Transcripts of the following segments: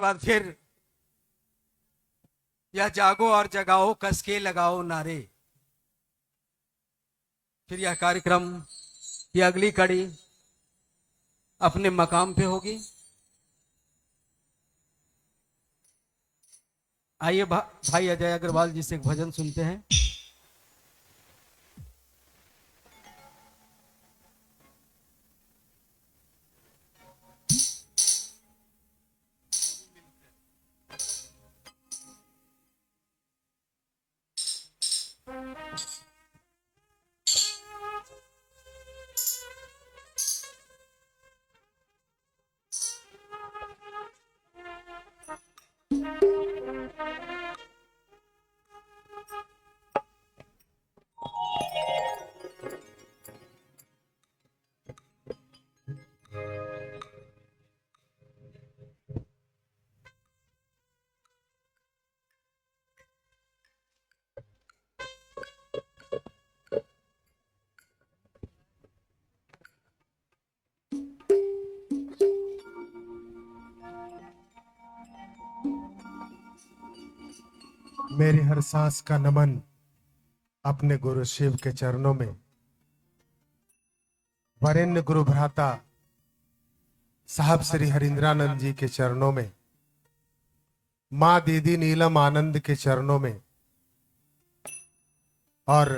बाद फिर यह जागो और जगाओ कस के लगाओ नारे। फिर यह कार्यक्रम की अगली कड़ी अपने मकाम पे होगी। आइए भाई अजय अग्रवाल जी से एक भजन सुनते हैं। मेरी हर सांस का नमन अपने गुरु शिव के चरणों में, वरेण्य गुरु भ्राता साहब श्री हरिंद्रानंद जी के चरणों में, माँ दीदी नीलम आनंद के चरणों में और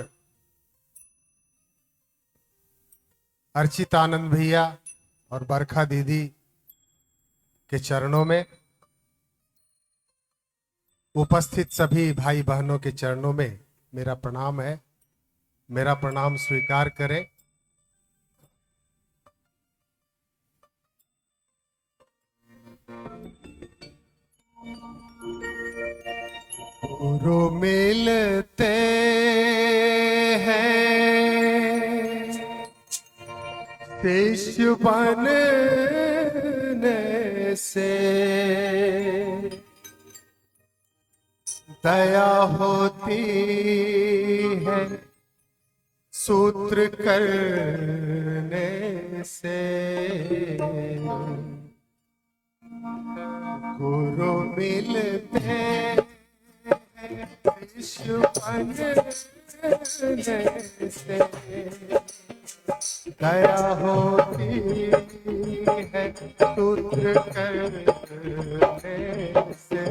अर्चितानंद भैया और बरखा दीदी के चरणों में, उपस्थित सभी भाई बहनों के चरणों में मेरा प्रणाम है। मेरा प्रणाम स्वीकार करें। गुरु मिलते हैं शिष्य बनने से, दया होती है सूत्र करने से। गुरु मिलते हैं विश्व बनने से, दया होती है सूत्र करने से।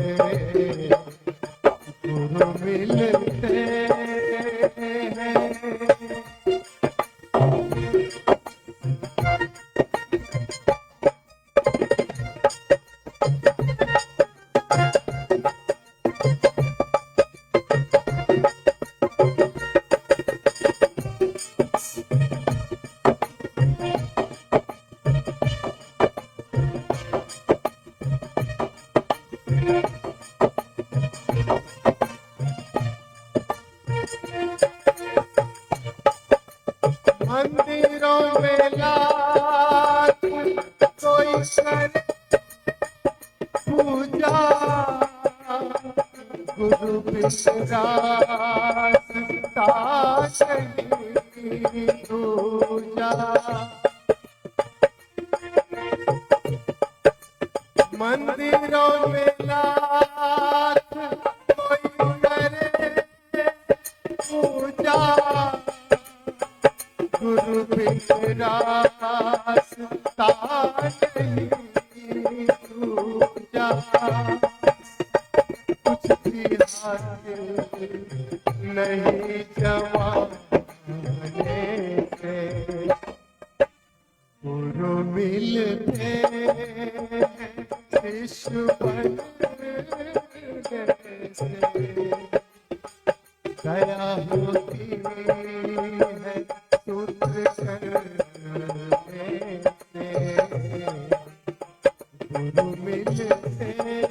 गुरु मिलते हैं। मंदिरों में लाख कोई करे पूजा, गुरु विश्वास नहीं दूजा। मंदिरों में लाख कोई करे पूजा, गुरु विश्वास नहीं दूजा। कुछ भी हासिल नहीं जमाने से, गुरु मिलते शिष्य बनने से, दया होती है सूत्र करने से। गुरु मिलते हैं।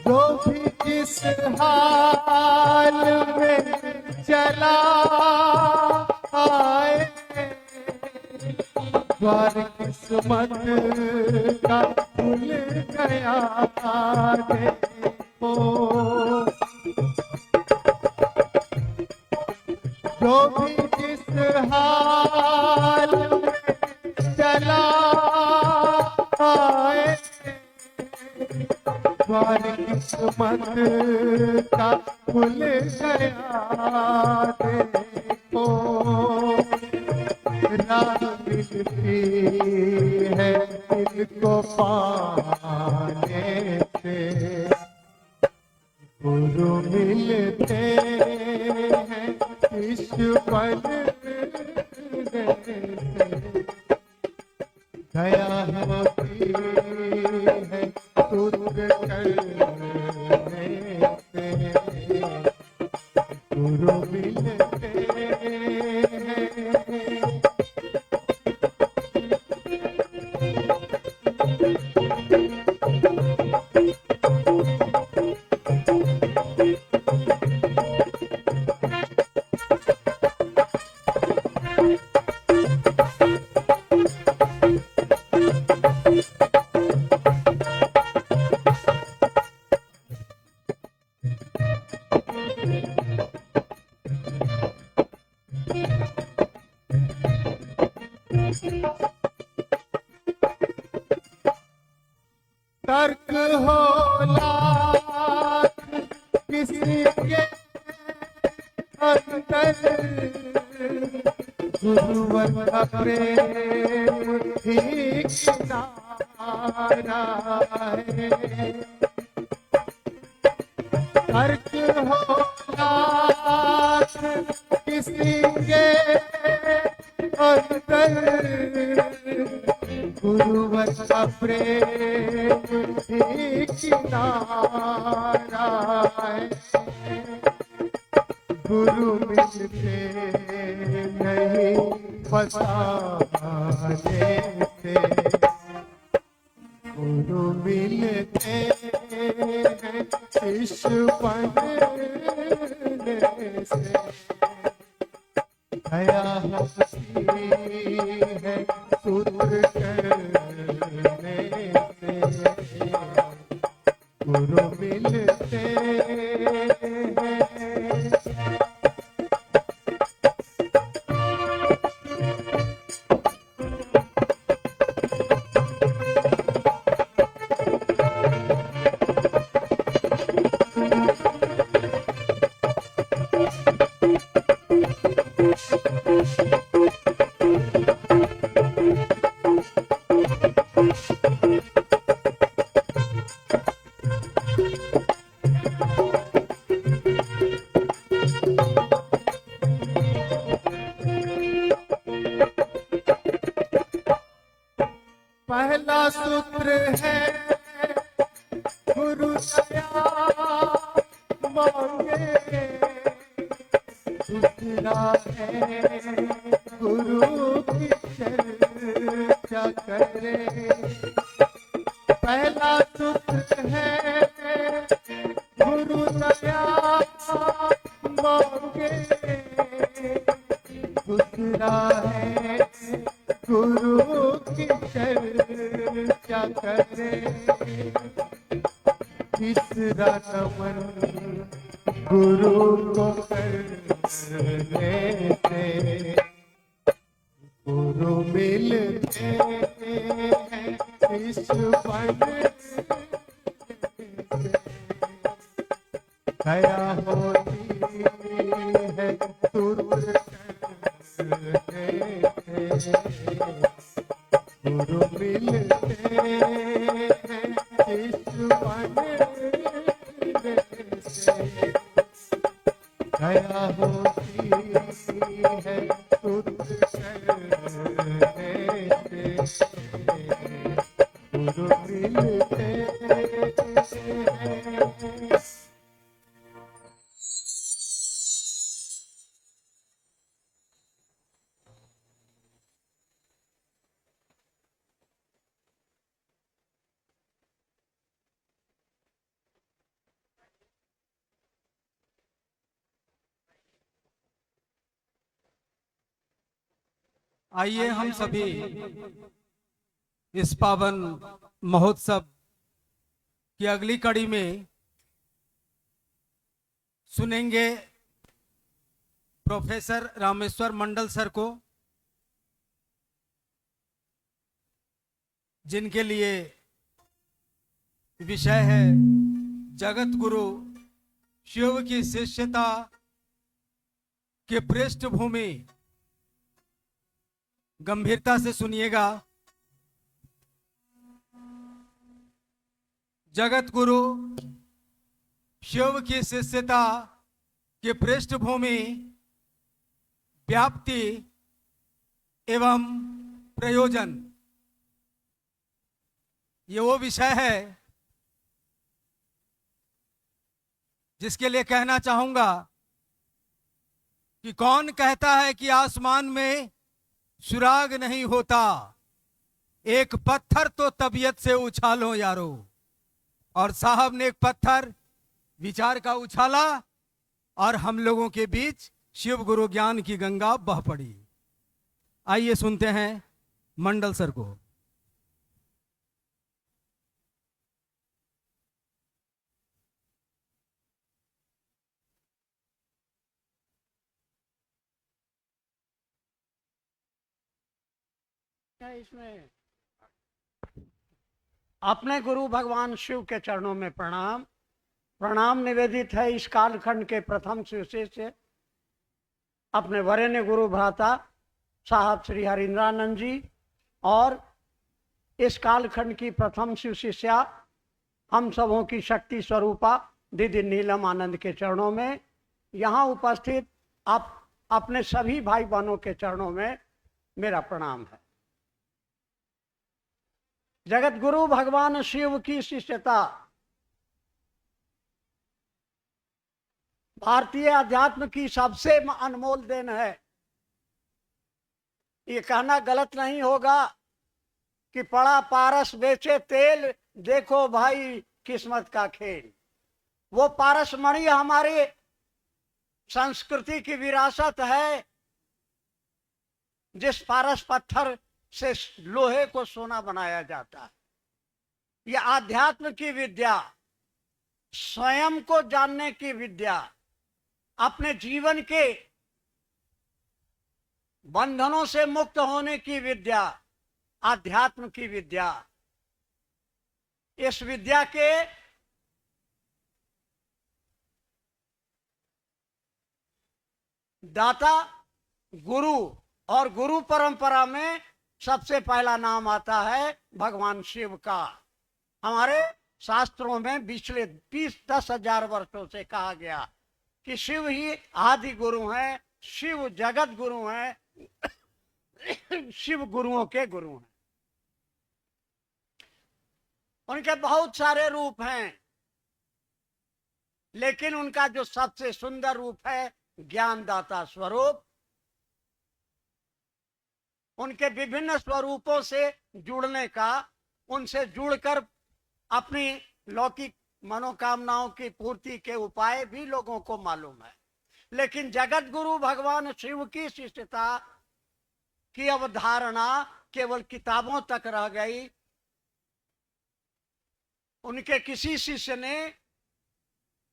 जो भी जिस हाल में चला आए, द्वार किस्मत का खुल गया देखो। जो भी जिस हाल में चला आए, द्वार किस्मत का खुल गया देखो। राह मिलती है दिल को पाने से, गुरु मिलते हैं इस पल से। दया होती है सूत्र करने से, गुरु मिलते हैं। तर्क हो लाख किसी के अंदर, गुरुवर का प्रेम ही किनारा है। तर्क हो लाख किसी के अंदर, गुरुवर का प्रेम ही किनारा है। गुरु मिलते नहीं फसाने से, गुरु मिलते हैं इस बनने से। दया होती है सूत्र करने से, गुरु मिलते हैं। पहला सूत्र है गुरु दया मांगे, दूसरा है गुरु की चर्चा करे। पहला सूत्र है गुरु दया मांगे, दूसरा है गुरु की चर्चा करे। तीसरा नमन गुरु को करने से, गुरु मिलते हैं इस बनने से। दया होती है सूत्र करने से, गुरु मिलते हैं इस बनने से। दया होती है सूत्र करने से, गुरु मिलते हैं। आइए हम सभी इस पावन महोत्सव की अगली कड़ी में सुनेंगे प्रोफेसर रामेश्वर मंडल सर को, जिनके लिए विषय है जगत गुरु शिव की शिष्यता के पृष्ठभूमि। गंभीरता से सुनिएगा। जगत गुरु शिव की शिष्यता की पृष्ठभूमि, व्याप्ति एवं प्रयोजन, ये वो विषय है जिसके लिए कहना चाहूंगा कि कौन कहता है कि आसमान में सुराग नहीं होता, एक पत्थर तो तबीयत से उछालो यारो। और साहब ने एक पत्थर विचार का उछाला और हम लोगों के बीच शिव गुरु ज्ञान की गंगा बह पड़ी। आइए सुनते हैं मंडल सर को। इसमें अपने गुरु भगवान शिव के चरणों में प्रणाम प्रणाम निवेदित है। इस कालखंड के प्रथम शिष्य से अपने वरेण्य गुरु भ्राता साहब श्री हरिंद्रानंद जी और इस कालखंड की प्रथम शिव शिष्या हम सबों की शक्ति स्वरूपा दीदी नीलम आनंद के चरणों में, यहाँ उपस्थित आप अपने सभी भाई बहनों के चरणों में मेरा प्रणाम है। जगत गुरु भगवान शिव की शिष्यता भारतीय अध्यात्म की सबसे अनमोल देन है। ये कहना गलत नहीं होगा कि पड़ा पारस बेचे तेल, देखो भाई किस्मत का खेल। वो पारस मणि हमारे संस्कृति की विरासत है, जिस पारस पत्थर से लोहे को सोना बनाया जाता है। यह आध्यात्म की विद्या, स्वयं को जानने की विद्या, अपने जीवन के बंधनों से मुक्त होने की विद्या, आध्यात्म की विद्या। इस विद्या के दाता गुरु, और गुरु परंपरा में सबसे पहला नाम आता है भगवान शिव का। हमारे शास्त्रों में पिछले 10,000 वर्षों से कहा गया कि शिव ही आदि गुरु हैं, शिव जगत गुरु हैं, शिव गुरुओं के गुरु हैं। उनके बहुत सारे रूप हैं, लेकिन उनका जो सबसे सुंदर रूप है ज्ञानदाता स्वरूप। उनके विभिन्न स्वरूपों से जुड़ने का, उनसे जुड़कर अपनी लौकिक मनोकामनाओं की पूर्ति के उपाय भी लोगों को मालूम है। लेकिन जगत गुरु भगवान शिव की शिष्यता की अवधारणा केवल किताबों तक रह गई। उनके किसी शिष्य ने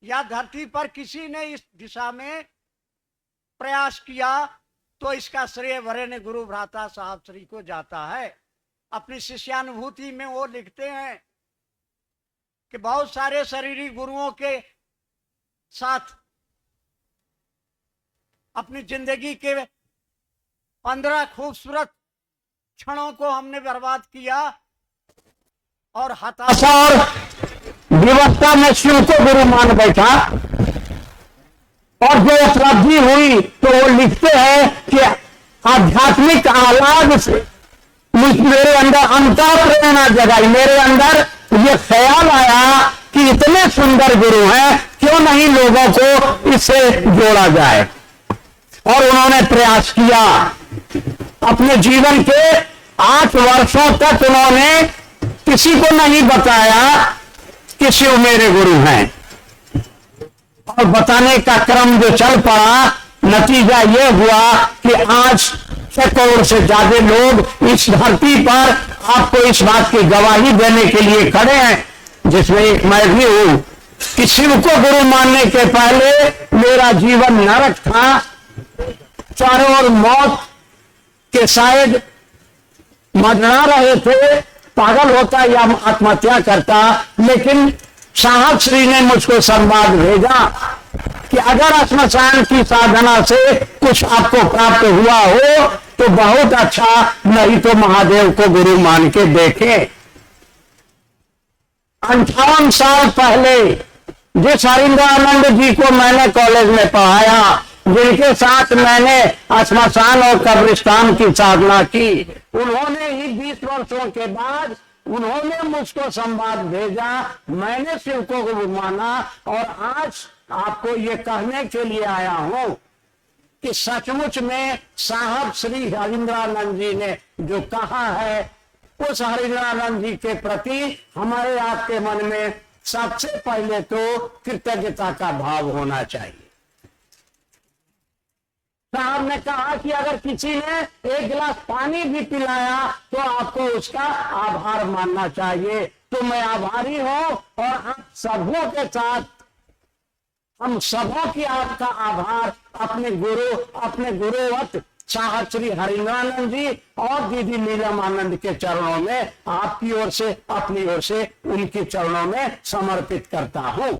या धरती पर किसी ने इस दिशा में प्रयास किया तो इसका श्रेय वरेण्य गुरु भ्राता साहब श्री को जाता है। अपनी शिष्यानुभूति में वो लिखते हैं कि बहुत सारे शरीरी गुरुओं के साथ अपनी जिंदगी के 15 खूबसूरत क्षणों को हमने बर्बाद किया और हताशा और विवशता में शिव को गुरु मान बैठा। और जो उपलब्धि हुई तो वो लिखते हैं कि आध्यात्मिक आह्लाद से मेरे अंदर अंतर प्रेरणा जगाई। मेरे अंदर ये ख्याल आया कि इतने सुंदर गुरु हैं, क्यों नहीं लोगों को इससे जोड़ा जाए। और उन्होंने प्रयास किया। अपने जीवन के 8 वर्षों तक उन्होंने किसी को नहीं बताया कि शिव मेरे गुरु हैं। और बताने का क्रम जो चल पड़ा, नतीजा ये हुआ कि आज 6 करोड़ से ज्यादा लोग इस धरती पर आपको इस बात की गवाही देने के लिए खड़े हैं, जिसमें एक मैं भी हूं, कि शिव को गुरु मानने के पहले मेरा जीवन नरक था। चारों ओर मौत के शायद मंडरा रहे थे, पागल होता या आत्महत्या करता, लेकिन साहब श्री ने मुझको संवाद भेजा कि अगर श्मशान की साधना से कुछ आपको प्राप्त हुआ हो तो बहुत अच्छा, नहीं तो महादेव को गुरु मान के देखें। 58 साल पहले जिस हरिंद्रानंद जी को मैंने कॉलेज में पढ़ाया, जिनके साथ मैंने श्मशान और कब्रिस्तान की साधना की, उन्होंने ही 20 वर्षों के बाद उन्होंने मुझको संवाद भेजा, मैंने शिव को गुरु माना, और आज आपको ये कहने के लिए आया हूं कि सचमुच में साहब श्री हरिंद्रानंद जी ने जो कहा है, उस हरिंद्रानंद जी के प्रति हमारे आपके मन में सबसे पहले तो कृतज्ञता का भाव होना चाहिए। साहब ने कहा कि अगर किसी ने एक गिलास पानी भी पिलाया तो आपको उसका आभार मानना चाहिए। तो मैं आभारी हूं, और आप सबों के साथ हम सबों की आपका आभार अपने गुरुवत साहब श्री हरिंद्रानंद जी और दीदी नीलम आनंद के चरणों में, आपकी ओर से, अपनी ओर से उनके चरणों में समर्पित करता हूं।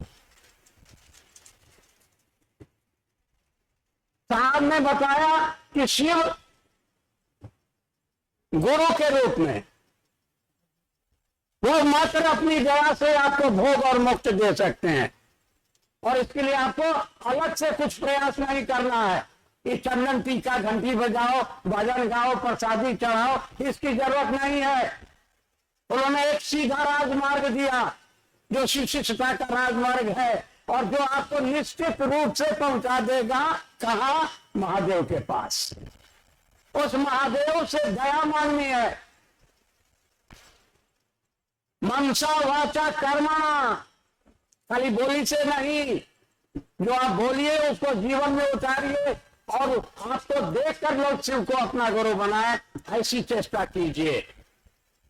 साहब ने बताया कि शिव गुरु के रूप में वो मात्र अपनी दया से आपको भोग और मुक्त दे सकते हैं, और इसके लिए आपको अलग से कुछ प्रयास नहीं करना है। ये चंदन टीका घंटी बजाओ, भजन गाओ, प्रसादी चढ़ाओ, इसकी जरूरत नहीं है। उन्होंने एक सीधा राजमार्ग दिया जो शिष्टता का राजमार्ग है, और जो आपको निश्चित रूप से पहुंचा देगा कहां? महादेव के पास। उस महादेव से दया मांगनी है। मनसा वाचा कर्मणा, खाली बोली से नहीं, जो आप बोलिए उसको जीवन में उतारिए, और आपको देखकर लोग शिव को अपना गुरु बनाए, ऐसी चेष्टा कीजिए।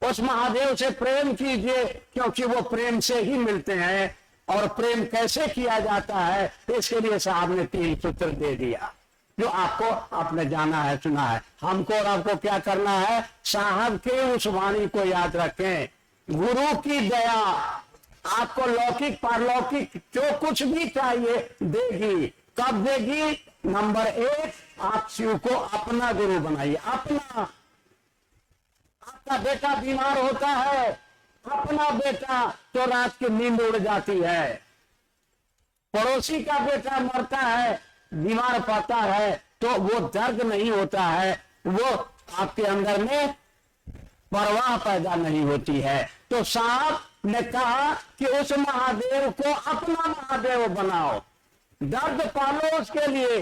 उस महादेव से प्रेम कीजिए, क्योंकि वो प्रेम से ही मिलते हैं, और प्रेम कैसे किया जाता है इसके लिए साहब ने 3 सूत्र दे दिया, जो आपको आपने जाना है, सुना है। हमको और आपको क्या करना है? साहब के उस वाणी को याद रखें। गुरु की दया आपको लौकिक पारलौकिक जो कुछ भी चाहिए देगी। कब देगी? नंबर 1, आप शिव को अपना गुरु बनाइए। अपना, आपका बेटा बीमार होता है, अपना बेटा तो रात की नींद उड़ जाती है। पड़ोसी का बेटा मरता है, बीमार पड़ता है, तो वो दर्द नहीं होता है, वो आपके अंदर में परवाह पैदा नहीं होती है। तो साहब ने कहा कि उस महादेव को अपना महादेव बनाओ, दर्द पालो उसके लिए।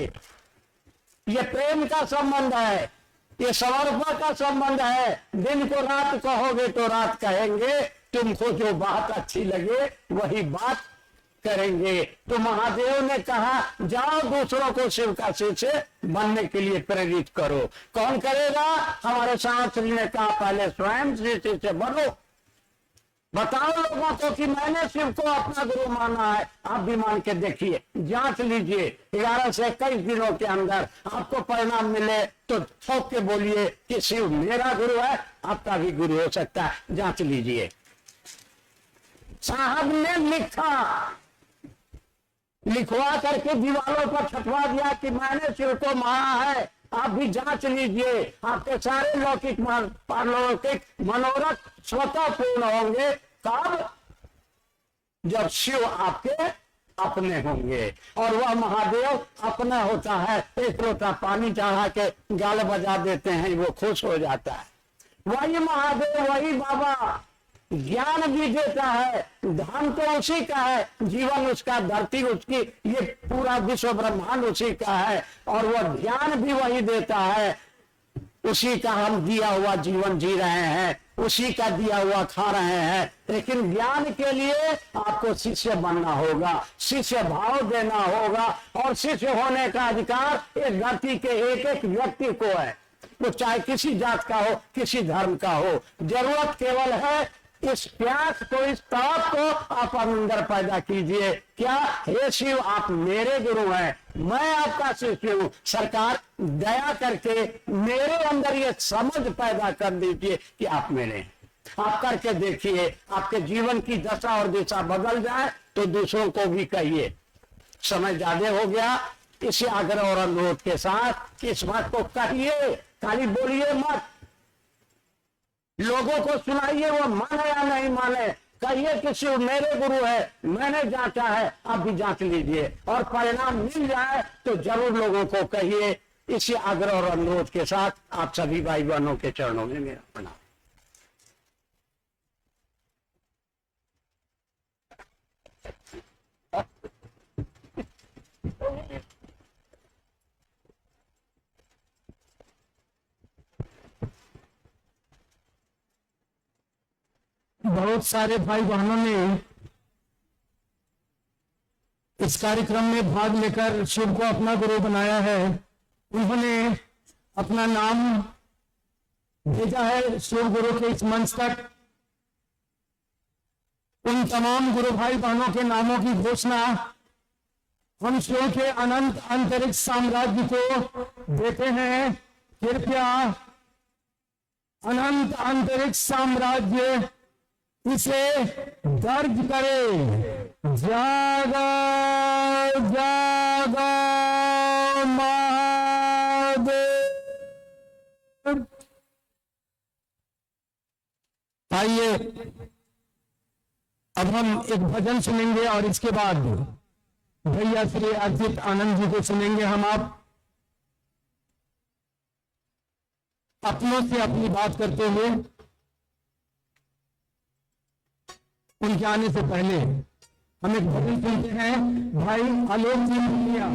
ये प्रेम का संबंध है, ये समर्पण का संबंध है। दिन को रात कहोगे तो रात कहेंगे, तुमको जो बात अच्छी लगे वही बात करेंगे। तो महादेव ने कहा जाओ दूसरों को शिव का शिष्य बनने के लिए प्रेरित करो। कौन करेगा? हमारे शास्त्री ने कहा पहले स्वयं शिष्य बनो, बताओ लोगों को कि मैंने शिव को अपना गुरु माना है। आप भी मान के देखिए, जांच लीजिए, 11 से 21 दिनों के अंदर आपको परिणाम मिले तो ठोक के बोलिए कि शिव मेरा गुरु है, आपका भी गुरु हो सकता है। जांच लीजिए। साहब ने लिखवा करके दीवारों पर छपवा दिया कि मैंने शिव को माना है। आप भी जांच लीजिए, आपके सारे लौकिक पारलौकिक मनोरथ स्वतः पूर्ण होंगे। कब? जब शिव आपके अपने होंगे, और वह महादेव अपना होता है। एक लोटा पानी चढ़ा के गाल बजा देते हैं, वो खुश हो जाता है। वही महादेव, वही बाबा ज्ञान भी देता है। धन तो उसी का है, जीवन उसका, धरती उसकी, ये पूरा विश्व ब्रह्मांड उसी का है, और वह ज्ञान भी वही देता है। उसी का हम दिया हुआ जीवन जी रहे हैं, उसी का दिया हुआ खा रहे हैं। लेकिन ज्ञान के लिए आपको शिष्य बनना होगा, शिष्य भाव देना होगा, और शिष्य होने का अधिकार इस धरती के एक एक व्यक्ति को है। वो चाहे किसी जात का हो, किसी धर्म का हो। जरूरत केवल है इस प्यास को, इस तड़प को आप अंदर पैदा कीजिए। क्या? हे शिव, आप मेरे गुरु हैं, मैं आपका शिष्य हूं। सरकार दया करके मेरे अंदर ये समझ पैदा कर दीजिए कि आप मेरे हैं। आप करके देखिए, आपके जीवन की दशा और दिशा बदल जाए तो दूसरों को भी कहिए। समय ज्यादा हो गया, इसी आग्रह और अनुरोध के साथ इस बात को कहिए, खाली बोलिए मत। लोगों को सुनाइए, वो माने या नहीं माने, कहिए कि शिव मेरे गुरु है, मैंने जांचा है, आप भी जांच लीजिए, और परिणाम मिल जाए तो जरूर लोगों को कहिए। इसी आग्रह और अनुरोध के साथ आप सभी भाई बहनों के चरणों में मेरा प्रणाम। बहुत सारे भाई बहनों ने इस कार्यक्रम में भाग लेकर शिव को अपना गुरु बनाया है। उन्होंने अपना नाम भेजा है शिव गुरु के इस मंच तक। उन तमाम गुरु भाई बहनों के नामों की घोषणा हम शिव के अनंत अंतरिक्ष साम्राज्य को देते हैं। कृपया अनंत अंतरिक्ष साम्राज्य इसे दर्ज करे। जागो जागो महादेव। आइए अब हम एक भजन सुनेंगे और इसके बाद भैया श्री अर्जित आनंद जी को सुनेंगे। हम आप अपनों से अपनी बात करते हुए उनके आने से पहले हम एक भजन सुनते हैं। भाई आलोक जी भैया,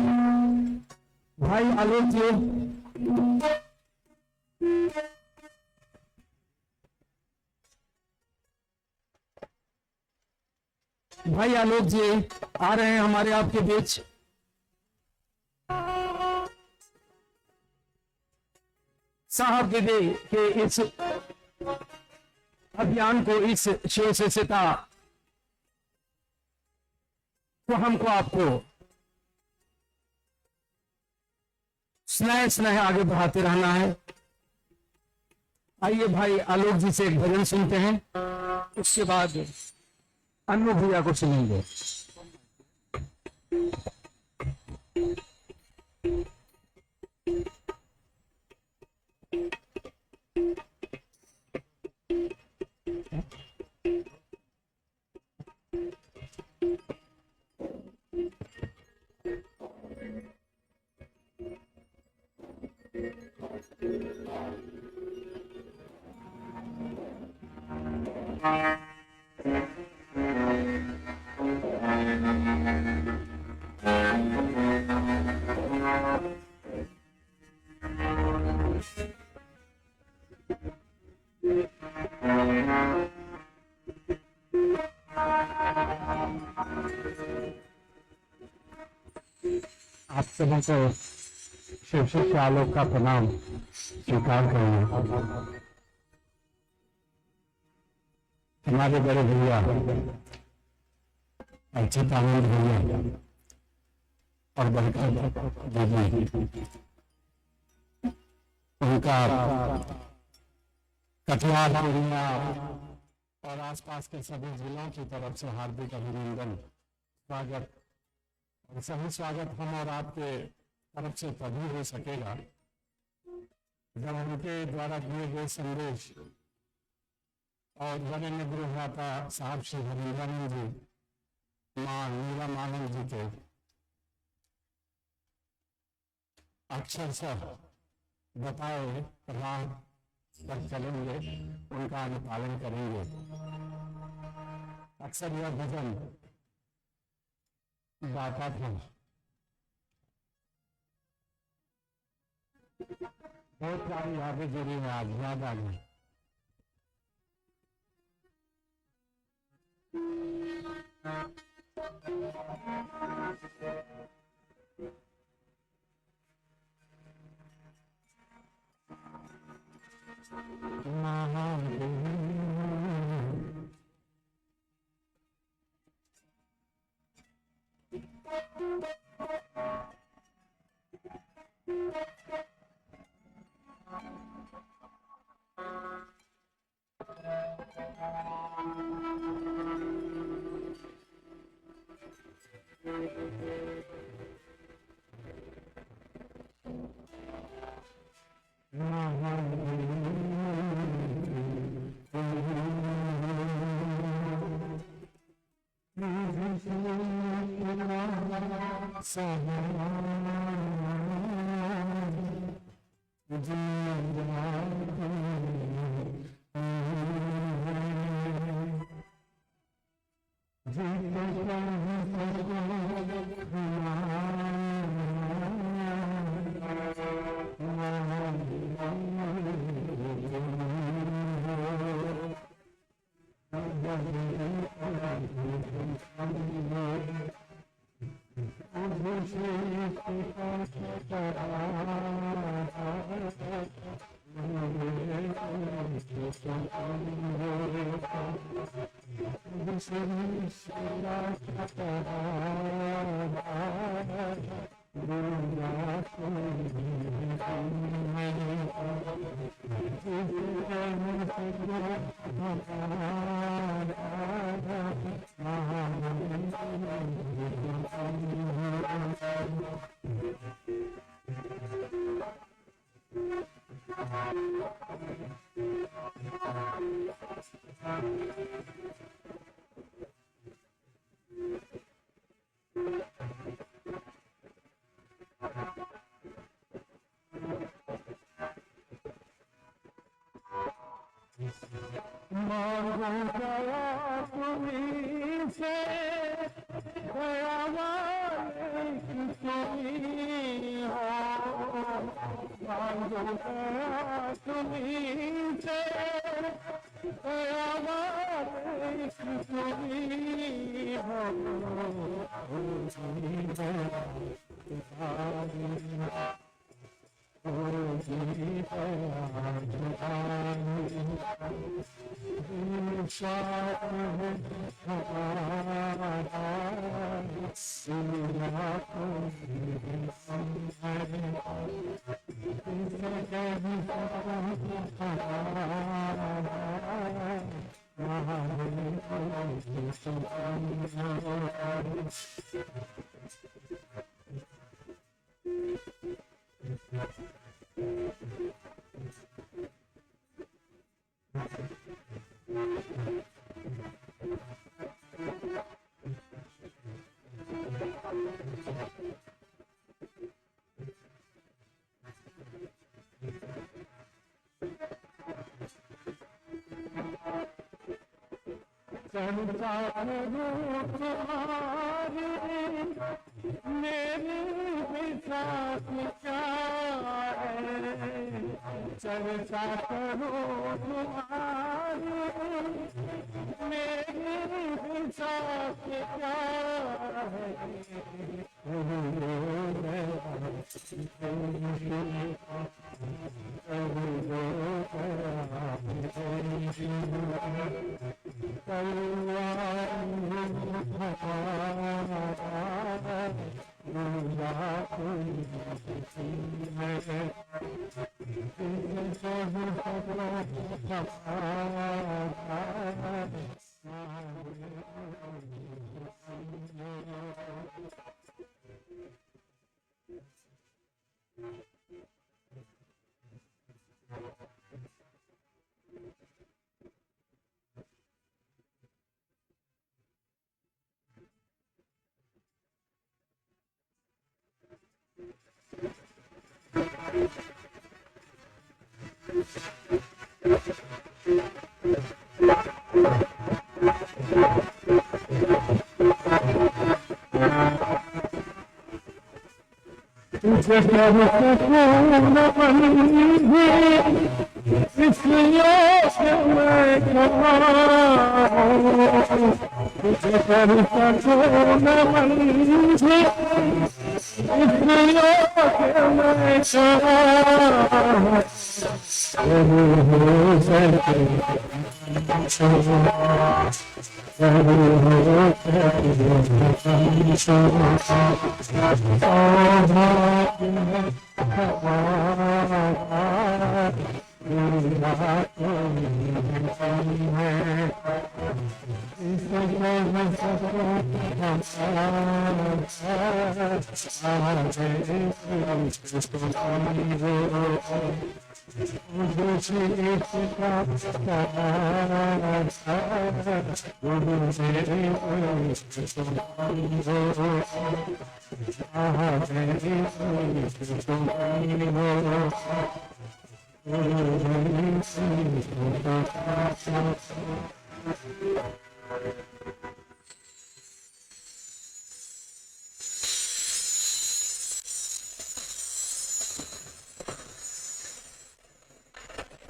भाई आलोक जी, भाई आलोक जी आ रहे हैं हमारे आपके बीच। साहब दीदी के इस अभियान को, इस शिव से सीता तो हमको आपको स्नेह स्नेह आगे बढ़ाते रहना है। आइए भाई आलोक जी से एक भजन सुनते हैं, उसके बाद अनु भैया को सुनेंगे। आप सभी को शिव शिष्य आलोक का प्रणाम स्वीकार करेंगे। हमारे बड़े भैया अर्जित आनंद भैया और बड़का दीदी, उनका कटिहार पूर्णिया और आसपास के सभी जिलों की तरफ से हार्दिक अभिनंदन, स्वागत। और सही स्वागत हम और आपके तरफ से तभी हो सकेगा जब उनके द्वारा दिए गए संदेश और वरेण्य गुरुभ्राता साहब श्री हरिंद्रानंद जी, मां नीलम आनंद जी के अक्षरशः बताए राह पर चलेंगे, उनका अनुपालन करेंगे। अक्सर यह भजन गाता था, बहुत सारी यादें जुड़ी हैं, आज याद आ गई।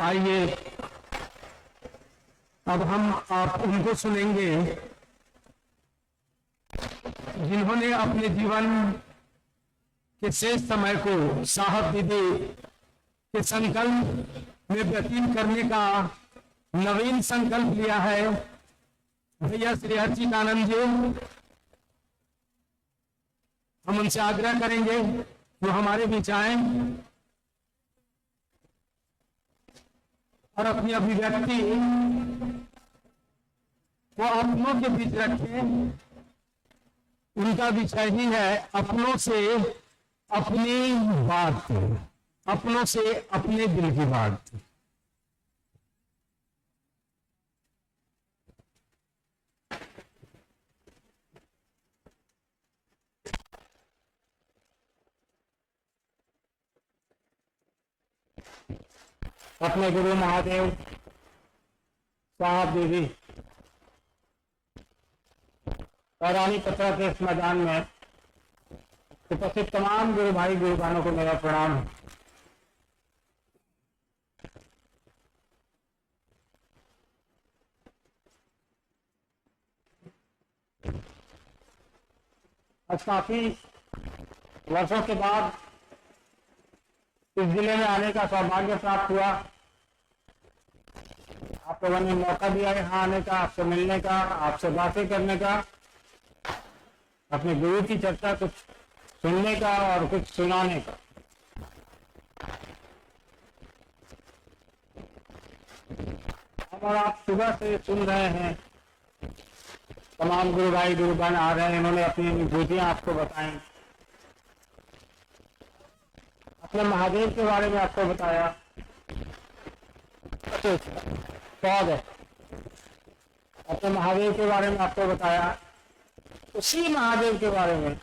आइए अब हम आप उनको सुनेंगे जिन्होंने अपने जीवन के शेष समय को साहब दीदी के संकल्प में व्यतीत करने का नवीन संकल्प लिया है। भैया श्री अर्चितानंद जी, हम उनसे आग्रह करेंगे वो हमारे बीच आए और अपनी अभिव्यक्ति वो अपनों के बीच रखें। उनका विषय ही है अपनों से अपनी बात, अपनों से अपने दिल की बात। अपने गुरु महादेव साहब दीदी और रानी पत्रा के इस मैदान में उपस्थित तमाम गुरु भाई गुरु बहनों को मेरा प्रणाम है। आज काफी वर्षों के बाद इस जिले में आने का सौभाग्य प्राप्त हुआ। आप लोगों ने मौका दिया यहाँ आने का, आपसे मिलने का, आपसे बातें करने का, अपने गुरु की चर्चा कुछ सुनने का और कुछ सुनाने का। और आप सुबह से सुन रहे हैं, तमाम गुरु भाई गुरु बहन आ रहे हैं, इन्होंने अपनी अनुभूतियां आपको बताई, अपने महादेव के बारे में आपको बताया। पौध है, अपने महादेव के बारे में आपको बताया। उसी महादेव के बारे में,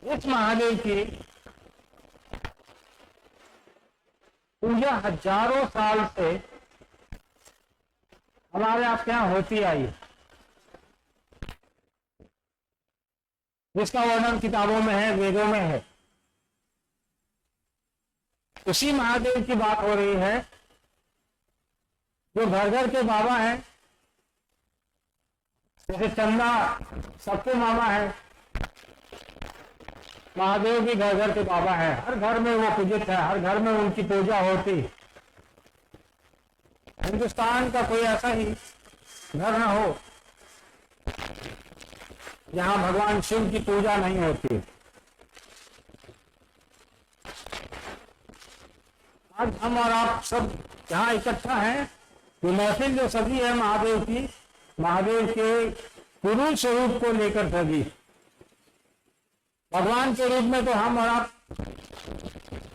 इस महादेव की पूजा हजारों साल से हमारे आपके यहाँ होती आई है, जिसका वर्णन किताबों में है, वेदों में है। उसी महादेव की बात हो रही है जो घर घर के बाबा हैं। जैसे चंदा सबके मामा है, महादेव भी घर घर के बाबा है। हर घर में वो पूजित है, हर घर में उनकी पूजा होती। हिंदुस्तान का कोई ऐसा ही घर न हो जहां भगवान शिव की पूजा नहीं होती। आज हम और आप सब यहाँ इकट्ठा हैं, ये महफिल जो सजी है महादेव की, महादेव के गुरु स्वरूप को लेकर सजी। भगवान के रूप में तो हम और आप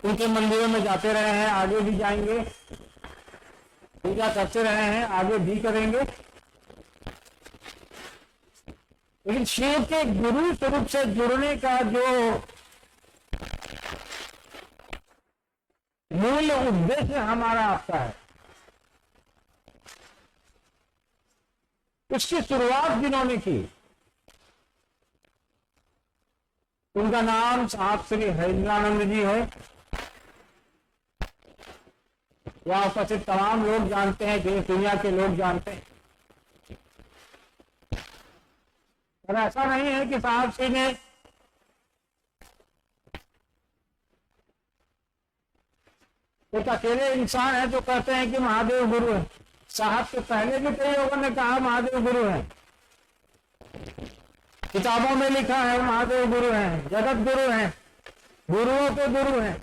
उनके मंदिरों में जाते रहे हैं, आगे भी जाएंगे, पूजा करते रहे हैं, आगे भी करेंगे। लेकिन शिव के गुरु स्वरूप से जुड़ने का जो मूल उद्देश्य हमारा आपका है, उसकी शुरुआत जिन्होंने की, उनका नाम साहब श्री हरिंद्रानंद जी है। यहाँ उपस्थित तमाम लोग जानते हैं, देश दुनिया के लोग जानते हैं। पर ऐसा नहीं है कि साहब श्री ने एक अकेले इंसान है जो कहते हैं कि महादेव गुरु है। साहब से पहले भी कई लोगों ने कहा महादेव गुरु हैं, किताबों में लिखा है महादेव गुरु हैं, जगत गुरु हैं, गुरुओं के गुरु हैं।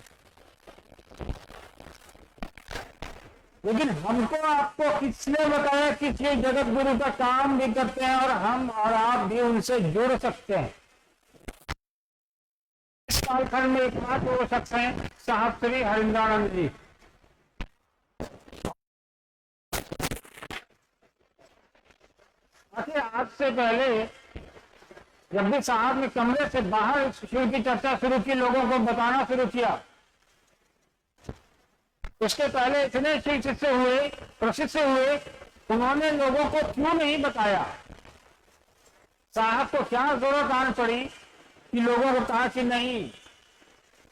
लेकिन हमको आपको किसने बताया कि ये जगत गुरु का काम भी करते हैं और हम और आप भी उनसे जुड़ सकते हैं। इस कालखंड में एकमात्र हो सकते हैं साहब श्री हरिंद्रानंद जी। आज से पहले जब भी साहब ने कमरे से बाहर शिव की चर्चा शुरू की, लोगों को बताना शुरू किया, उसके पहले इतने शिष्य हुए, प्रसिद्ध हुए, उन्होंने लोगों को क्यों नहीं बताया? साहब को क्या जरूरत आन पड़ी कि लोगों को कहा कि नहीं,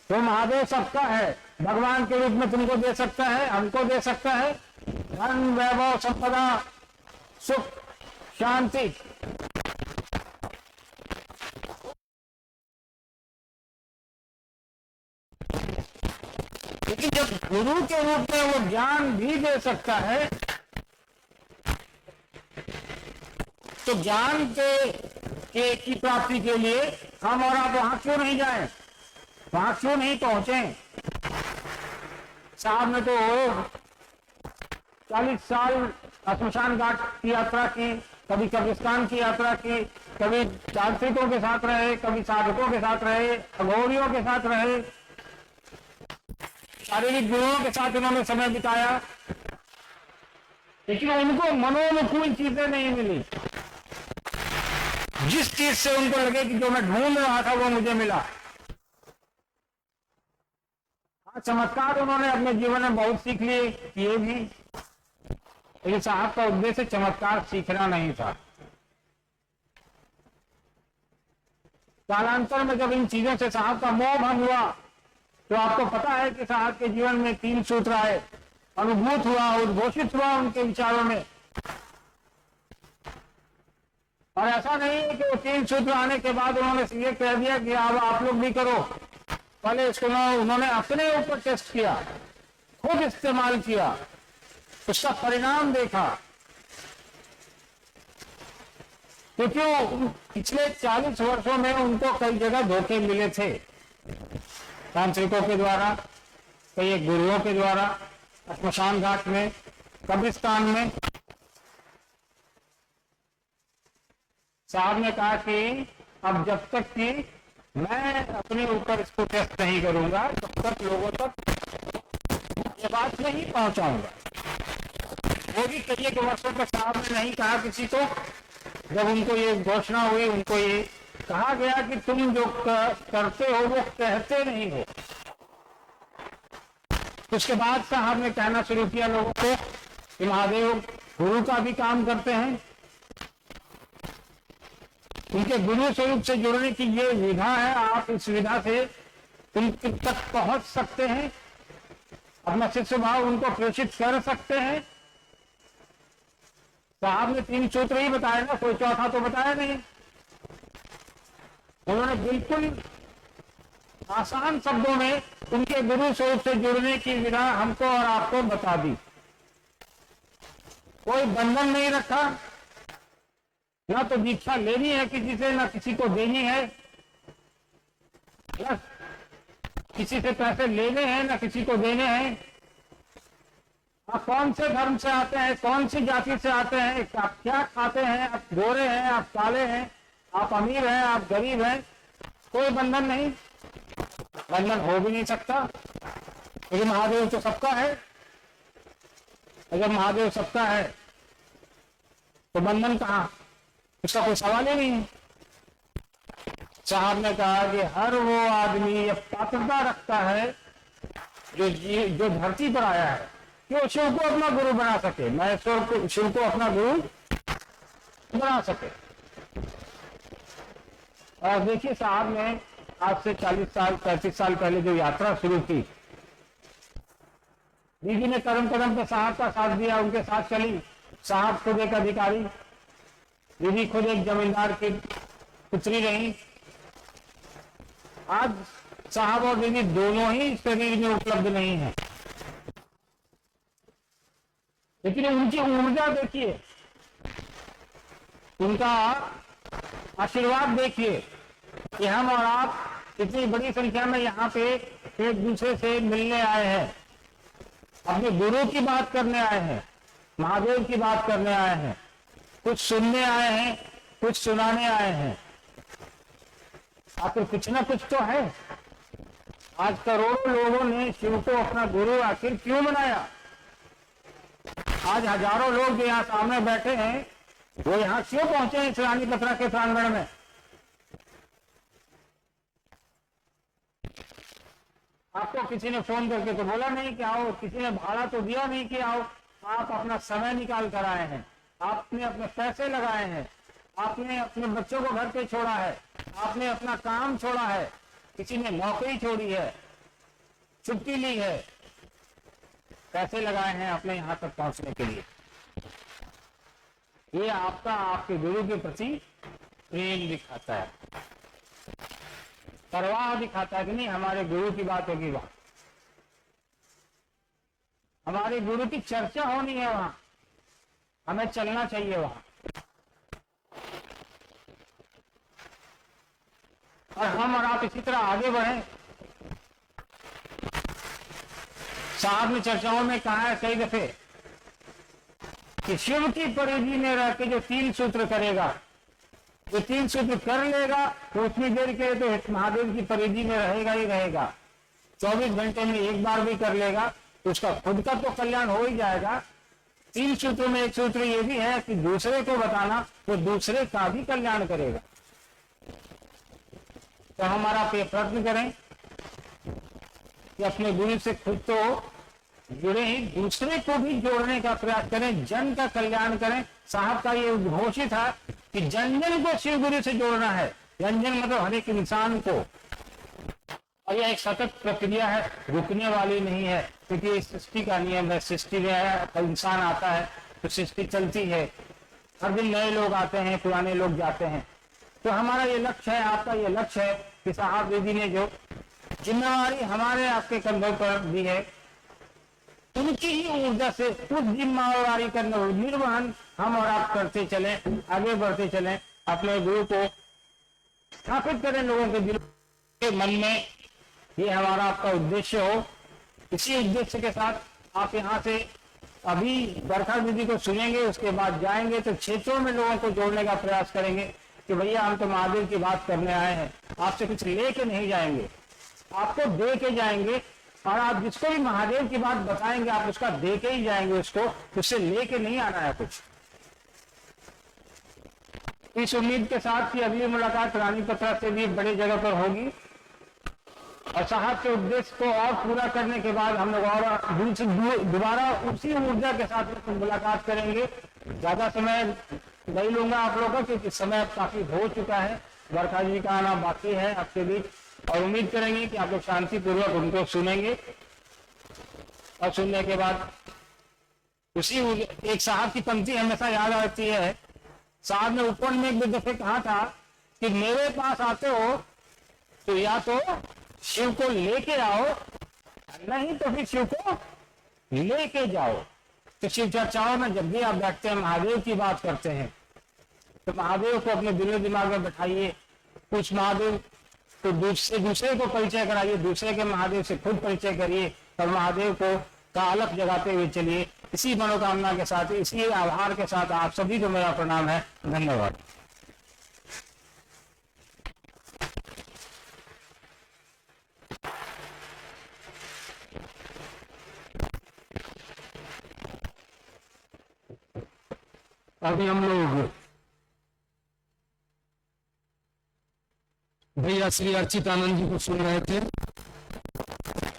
तो महादेव सबका है, भगवान के रूप में तुमको दे सकता है, हमको दे सकता है, धन वैभव संपदा सुख शांति। लेकिन जब गुरु के रूप में वो ज्ञान भी दे सकता है, तो ज्ञान के की प्राप्ति के लिए हम और आप वहां क्यों नहीं जाएं, वहां क्यों नहीं पहुंचे? साहब ने तो 40 साल श्मशान घाट की यात्रा की, कभी कब्रिस्तान की यात्रा की, कभी तांत्रिकों के साथ रहे, कभी साधकों के साथ रहे, अघोरियों के साथ रहे, शारीरिक गुरुओं के साथ उन्होंने समय बिताया, लेकिन उनको मनोनुकूल चीजें नहीं मिली। जिस चीज से उनको लगे कि जो मैं ढूंढ रहा था वो मुझे मिला। हाँ, चमत्कार उन्होंने अपने जीवन में बहुत सीख लिए, किए भी, लेकिन साहब का उद्देश्य चमत्कार सीखना नहीं था। कालांतर में जब इन चीजों से साहब का मोह भंग हुआ, तो आपको पता है कि साहब के जीवन में 3 सूत्र आए, अनुभूत हुआ, उद्घोषित हुआ उनके विचारों में। और ऐसा नहीं है कि वो 3 सूत्र आने के बाद उन्होंने ये कह दिया कि अब आप लोग भी करो। पहले इसको उन्होंने अपने ऊपर टेस्ट किया, खुद इस्तेमाल किया, उसका परिणाम देखा। क्योंकि पिछले 40 वर्षों में उनको कई जगह धोखे मिले थे, तांत्रिकों के द्वारा, कई गुरुओं के द्वारा, श्मशान घाट में, कब्रिस्तान में। साहब ने कहा कि अब जब तक कि मैं अपने ऊपर इसको टेस्ट नहीं करूंगा, तब तक लोगों तक ये बात नहीं पहुंचाऊंगा। वो भी कई एक वर्षों तक साहब ने नहीं कहा किसी को। जब उनको ये घोषणा हुई, उनको ये कहा गया कि तुम जो करते हो वो कहते नहीं हो। उसके बाद साहब ने कहना शुरू किया लोगों को कि महादेव गुरु का भी काम करते हैं, उनके गुरु स्वरूप से जुड़ने की ये विधा है, आप इस विधा से तुम तक पहुंच सकते हैं, अपना शिष्य भाव उनको प्रेषित कर सकते हैं। साहब ने 3 सूत्र ही बताया ना, कोई चौथा तो बताया नहीं। उन्होंने बिल्कुल आसान शब्दों में उनके गुरु स्वरूप से जुड़ने की विधा हमको और आपको बता दी। कोई बंधन नहीं रखा, ना तो दीक्षा लेनी है किसी से, ना किसी को देनी है, ना किसी से पैसे लेने हैं, ना किसी को देने हैं। आप कौन से धर्म से आते हैं, कौन सी जाति से आते हैं, आप क्या खाते हैं, आप गोरे हैं, आप काले हैं, आप अमीर हैं, आप गरीब हैं, कोई बंधन नहीं, बंधन हो भी नहीं सकता। लेकिन महादेव तो सबका है। अगर महादेव सबका है तो बंधन कहां, इसका कोई सवाल ही नहीं है। साहब ने कहा कि हर वो आदमी ये पात्रता रखता है जो धरती पर आया है कि वो शिव को अपना गुरु बना सके, महेश्वर शिव को अपना गुरु बना सके। और देखिए साहब ने आज से 40 साल 35 साल पहले जो यात्रा शुरू की, दीदी ने कदम कदम पर साहब का साथ दिया, उनके साथ चली। साहब खुद एक अधिकारी, दीदी खुद एक जमींदार की पुत्री रही। आज साहब और दीदी दोनों ही शरीर में उपलब्ध नहीं है, लेकिन उनकी ऊर्जा देखिए, उनका आशीर्वाद देखिए कि हम और आप इतनी बड़ी संख्या में यहाँ पे एक दूसरे से मिलने आए हैं, अपने गुरु की बात करने आए हैं, महादेव की बात करने आए हैं, कुछ सुनने आए हैं, कुछ सुनाने आए हैं। आखिर कुछ ना कुछ तो है। आज करोड़ों लोगों ने शिव को अपना गुरु आखिर क्यों बनाया? आज हजारों लोग जो यहाँ सामने बैठे हैं वो यहाँ क्यों पहुंचे हैं इस रानी पत्रा के प्रांगण में? आपको किसी ने फोन करके तो बोला नहीं कि आओ, किसी ने भाड़ा तो दिया नहीं कि आओ। आप अपना समय निकाल कर आए हैं, आपने अपने पैसे लगाए हैं, आपने अपने बच्चों को घर पे छोड़ा है, आपने अपना काम छोड़ा है, किसी ने नौकरी छोड़ी है, छुट्टी ली है, पैसे लगाए हैं आपने यहाँ तक पहुंचने के लिए। ये आपका आपके गुरु के प्रति प्रेम दिखाता है, परवाह दिखाता है कि नहीं हमारे गुरु की बात होगी वहां, हमारे गुरु की चर्चा होनी है वहां, हमें चलना चाहिए वहां। और हम और आप इसी तरह आगे बढ़े। साहब ने चर्चाओं में कहा है कई दफे कि शिव की परिधि में रह के जो 3 सूत्र करेगा, जो 3 सूत्र कर लेगा तो उतनी देर के लिए तो महादेव की परिधि में रहेगा ही रहेगा। 24 घंटे में एक बार भी कर लेगा तो उसका खुद का तो कल्याण हो ही जाएगा। 3 सूत्रों में एक सूत्र ये भी है कि दूसरे को बताना तो दूसरे का भी कल्याण करेगा। तो हमारा प्रयत्न करें कि अपने गुरु से खुद तो जुड़े ही दूसरे को भी जोड़ने का प्रयास करें, जन का कल्याण करें। साहब का ये घोषित है कि जन जन को शिव गुरु से जोड़ना है। जन जन मतलब हर एक इंसान को। और यह एक सतत प्रक्रिया है, रुकने वाली नहीं है, क्योंकि इस सृष्टि का नियम है। सृष्टि में इंसान आता है तो सृष्टि चलती है, हर दिन नए लोग आते हैं, पुराने लोग जाते हैं। तो हमारा ये लक्ष्य है, आपका ये लक्ष्य है कि साहब दीदी ने जो जिम्मेवारी हमारे आपके कंधों पर दी है, उनकी ही ऊर्जा से उस जिम्मेवारी का निर्वहन हम और आप करते चलें, आगे बढ़ते चलें, अपने गुरु को स्थापित करें लोगों के दिलों के मन में। ये हमारा आपका उद्देश्य हो। इसी उद्देश्य के साथ आप यहाँ से अभी बरखा दीदी को सुनेंगे, उसके बाद जाएंगे तो क्षेत्रों में लोगों को जोड़ने का प्रयास करेंगे कि भैया हम तो महादेव की बात करने आए हैं, आपसे कुछ लेके नहीं जाएंगे, आपको दे के जाएंगे। और आप जिसको भी महादेव की बात बताएंगे आप उसका दे के ही जाएंगे, उसको उससे लेके नहीं आना है कुछ। इस उम्मीद के साथ कि अगली मुलाकात रानी पत्रा से भी बड़ी जगह पर होगी और साहब के उद्देश्य को और पूरा करने के बाद हम लोग और दोबारा उसी ऊर्जा के साथ मुलाकात करेंगे। ज्यादा समय नहीं लूंगा आप लोगों का, क्योंकि समय अब काफी हो चुका है। बरखा जी का आना बाकी है आपके बीच, और उम्मीद करेंगे कि आप लोग शांतिपूर्वक उनको सुनेंगे। और सुनने के बाद उसी एक साहब की पंक्ति हमेशा याद आती है। साहब ने ऊपर में एक दफे कहा था कि मेरे पास आते हो तो या तो शिव को लेके आओ, नहीं तो फिर शिव को लेके जाओ। तो शिव चर्चाओं में जब भी आप बैठते हैं, महादेव की बात करते हैं, तो महादेव को अपने दिलो दिमाग में बैठाइए। कुछ महादेव तो दूसरे को परिचय कराइए, दूसरे के महादेव से खुद परिचय करिए और महादेव को का अलग जगाते हुए चलिए। इसी मनोकामना के साथ, इसी आभार के साथ आप सभी को मेरा प्रणाम है। धन्यवाद। अभी हम लोग भैया श्री अर्चितानंद जी को सुन रहे थे।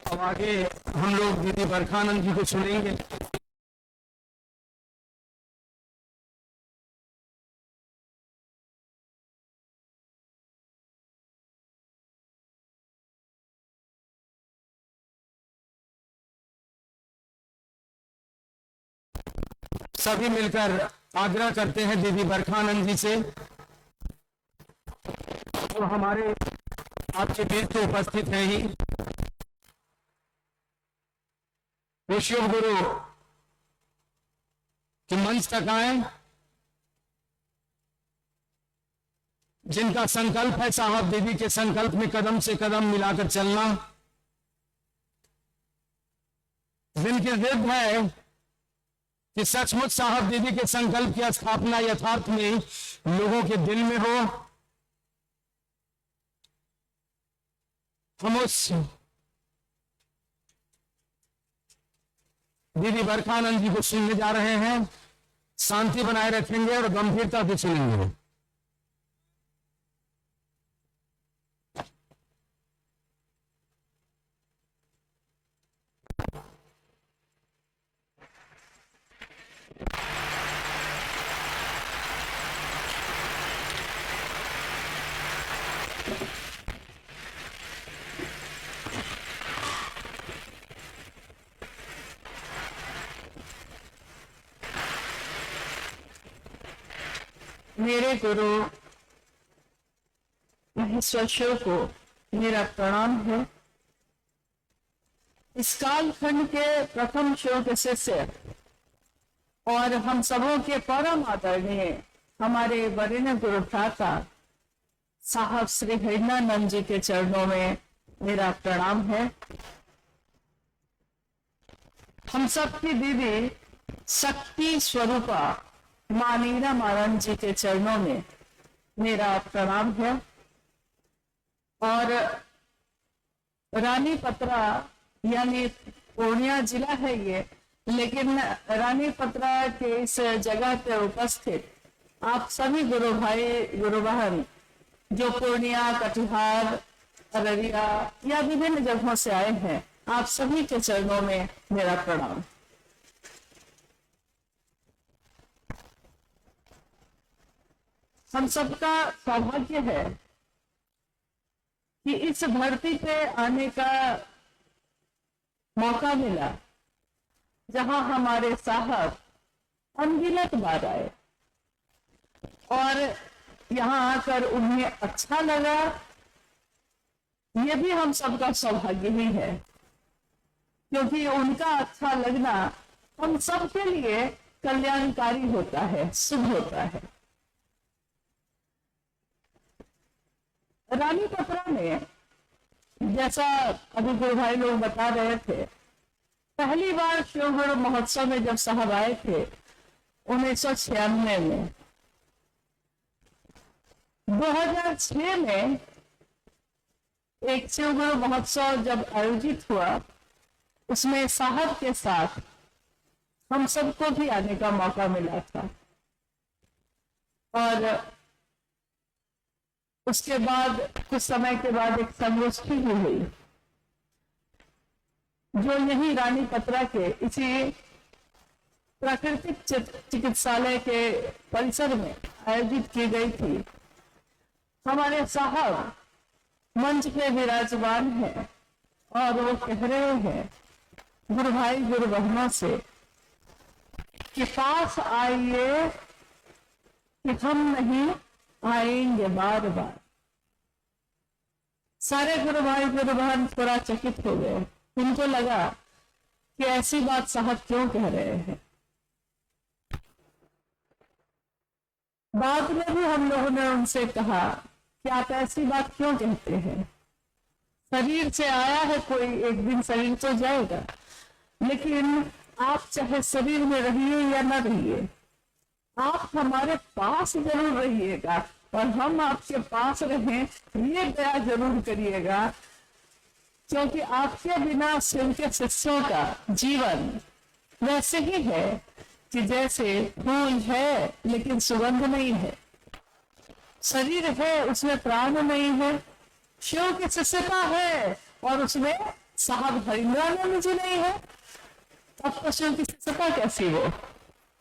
अब आगे हम लोग दीदी बरखानंद जी को सुनेंगे। सभी मिलकर आग्रह करते हैं दीदी बरखानंद जी से, जो हमारे आपके बीच तो उपस्थित हैं ही, वो शिव गुरु कि मंच तक आए। जिनका संकल्प है साहब दीदी के संकल्प में कदम से कदम मिलाकर चलना, जिनकी जिद है कि सचमुच साहब दीदी के संकल्प की स्थापना यथार्थ में लोगों के दिल में हो, हम उस दीदी बरखानंद जी को सुनने जा रहे हैं। शांति बनाए रखेंगे और गंभीरता से सुनेंगे। मेरे गुरु महेश्वर शिव को मेरा प्रणाम है। इस कालखंड के प्रथम शिव के शिष्य और हम सबों के परम आदरणीय हमारे वरिष्ठ गुरु भ्राता साहब श्री हरिनानंद जी के चरणों में मेरा प्रणाम है। हम सबकी दीदी शक्ति स्वरूपा मां नीलमानंद जी के चरणों में मेरा प्रणाम है। और रानी पत्रा यानी पूर्णिया जिला है ये, लेकिन रानी पत्रा के इस जगह पे उपस्थित आप सभी गुरु भाई गुरु बहन जो पूर्णिया, कटिहार, अररिया या विभिन्न जगहों से आए हैं, आप सभी के चरणों में मेरा प्रणाम। हम सबका सौभाग्य है कि इस धरती पे आने का मौका मिला जहां हमारे साहब अनगिनत बार आए और यहां आकर उन्हें अच्छा लगा। ये भी हम सबका सौभाग्य ही है, क्योंकि उनका अच्छा लगना हम सबके लिए कल्याणकारी होता है, शुभ होता है। रानी पत्रा में जैसा अभी गुरु भाई लोग बता रहे थे, पहली बार शिव गुरु महोत्सव में जब साहब आए थे 1996 में, 2006 में एक शिव गुरु महोत्सव जब आयोजित हुआ, उसमें साहब के साथ हम सबको भी आने का मौका मिला था। और उसके बाद कुछ समय के बाद एक संगोष्ठी भी हुई जो यही रानी पत्रा के इसी प्राकृतिक चिकित्सालय के परिसर में आयोजित की गई थी। हमारे साहब मंच पे विराजमान हैं और वो कह रहे हैं गुरु भाई गुरु बहनों से कि पास आइए कि हम नहीं आएंगे बार बार। सारे गुरु भाई गुरु बहन थोड़ा चकित हो गए। उनको लगा कि ऐसी बात साहब क्यों कह रहे हैं। बाद में भी हम लोगों ने उनसे कहा कि आप ऐसी बात क्यों कहते हैं। शरीर से आया है कोई, एक दिन शरीर तो जाएगा, लेकिन आप चाहे शरीर में रहिए या न रहिए, आप हमारे पास जरूर रहिएगा और हम आपके पास रहें, ये दया जरूर करिएगा, क्योंकि आपके बिना शिव के शिष्यों का जीवन वैसे ही है कि जैसे फूल है लेकिन सुगंध नहीं है, शरीर है उसमें प्राण नहीं है, शिव की शिष्यता है और उसमें साहब हरिनानंद जी नहीं है, तब तो शिव की शिष्यता कैसी हो।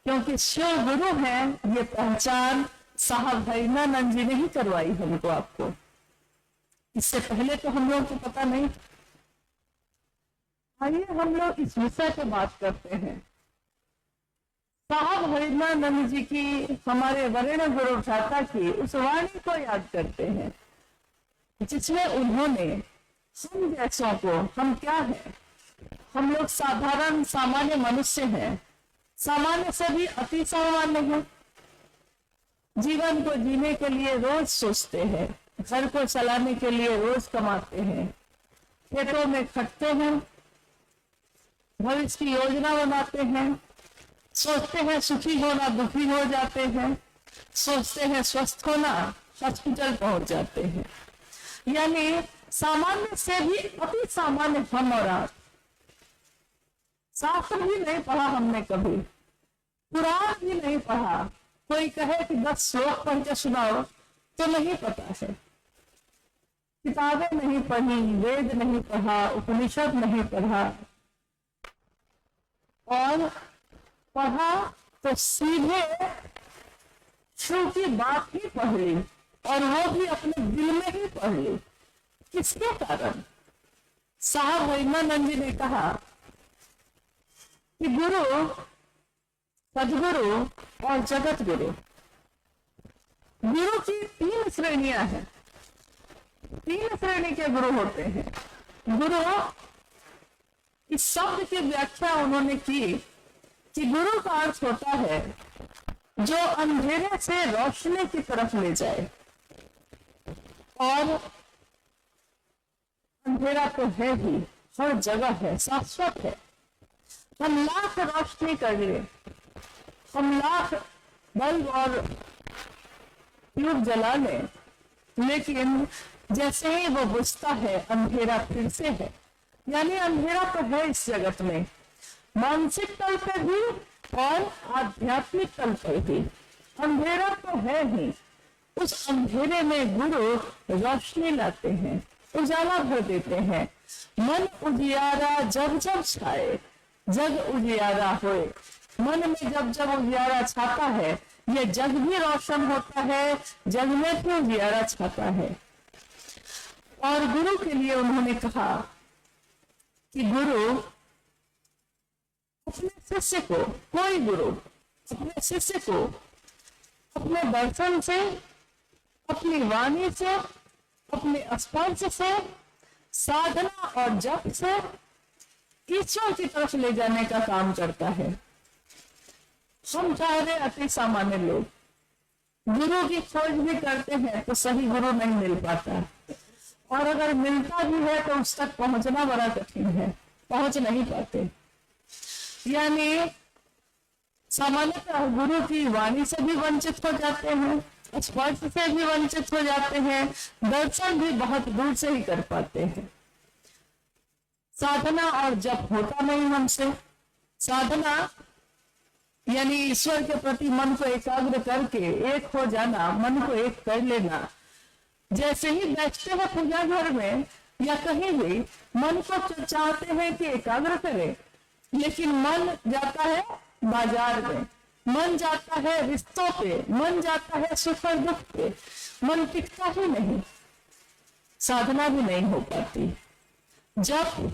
क्योंकि शिव गुरु हैं, ये पहचान साहब हरिनानंद जी ने ही करवाई हमको आपको, इससे पहले तो हम लोगों को पता नहीं। आइए हम लोग इस विषय पे बात करते हैं। साहब हरिनानंद जी की, हमारे वरिष्ठ गुरु भ्राता की उस वाणी को याद करते हैं जिसमें उन्होंने हम जैसों को, हम क्या हैं, हम लोग साधारण सामान्य मनुष्य हैं, सामान्य से भी अति सामान्य है। जीवन को जीने के लिए रोज सोचते हैं, घर को चलाने के लिए रोज कमाते हैं, खेतों में खटते हैं, भविष्य की योजना बनाते हैं, सोचते हैं सुखी होना, दुखी हो जाते हैं, सोचते हैं स्वस्थ होना, हॉस्पिटल पहुंच जाते हैं। यानी सामान्य से भी अति सामान्य हम और आप। शास्त्र भी नहीं पढ़ा हमने कभी, पुराण भी नहीं पढ़ा। कोई कहे कि 10 श्लोक पढ़ के सुनाओ तो नहीं पता है। किताबें नहीं पढ़ी, वेद नहीं पढ़ा, उपनिषद नहीं पढ़ा, और पढ़ा तो सीधे शिव की बात ही पढ़ ली, और वो भी अपने दिल में ही पढ़ ली। किसके कारण? साहब हरिमानंद जी ने कहा कि गुरु, सदगुरु और जगत गुरु, गुरु की 3 श्रेणियां हैं। 3 श्रेणी के गुरु होते हैं। गुरु, इस शब्द की व्याख्या उन्होंने की कि गुरु का अर्थ होता है जो अंधेरे से रोशनी की तरफ ले जाए। और अंधेरा तो है ही, हर जगह है, शाश्वत है। हम लाख रोशनी कर ले, हम लाख बल्ब और ट्यूब जला लें, लेकिन जैसे ही वो बुझता है अंधेरा फिर से है। यानी अंधेरा तो है इस जगत में, मानसिक तल पर भी और आध्यात्मिक तल पर भी अंधेरा तो है ही। उस अंधेरे में गुरु रोशनी लाते हैं, उजाला भर देते हैं। मन उजियारा जब जब छाए, जग उजियारा होए। मन में जब जब उजियारा छाता है, ये जग भी रोशन होता है, जग में भी उजियारा छाता है। और गुरु के लिए उन्होंने कहा कि गुरु अपने शिष्य को, कोई गुरु अपने शिष्य को अपने दर्शन से, अपनी वाणी से, अपने स्पर्श से, साधना और जप से ईश्वर की तरफ ले जाने का काम करता है। हम चाहे अति सामान्य लोग गुरु की खोज भी करते हैं तो सही गुरु नहीं मिल पाता, और अगर मिलता भी है तो उस तक पहुंचना बड़ा कठिन है, पहुंच नहीं पाते। यानी सामान्यतः गुरु की वाणी से भी वंचित हो जाते हैं, स्पर्श से भी वंचित हो जाते हैं, दर्शन भी बहुत दूर से ही कर पाते हैं। साधना और जप होता नहीं हमसे। साधना यानी ईश्वर के प्रति मन को एकाग्र करके एक हो जाना, मन को एक कर लेना। जैसे ही बैठते हैं पूजा घर में या कहीं भी, मन को चाहते हैं कि एकाग्र करें, लेकिन मन जाता है बाजार में, मन जाता है रिश्तों पे, मन जाता है सुख और दुख पे, मन टिकता ही नहीं, साधना भी नहीं हो पाती। जब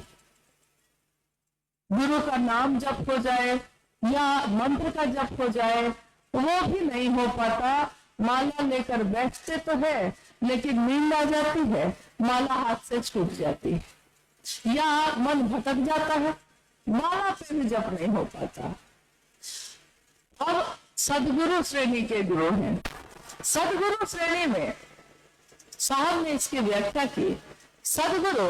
गुरु का नाम जप हो जाए या मंत्र का जप हो जाए, वो भी नहीं हो पाता। माला लेकर बैठते तो है, लेकिन नींद आ जाती है, माला हाथ से छूट जाती है, या मन भटक जाता है, माला पे भी जप नहीं हो पाता। अब सदगुरु श्रेणी के गुरु हैं। सदगुरु श्रेणी में साहब ने इसकी व्याख्या की, सदगुरु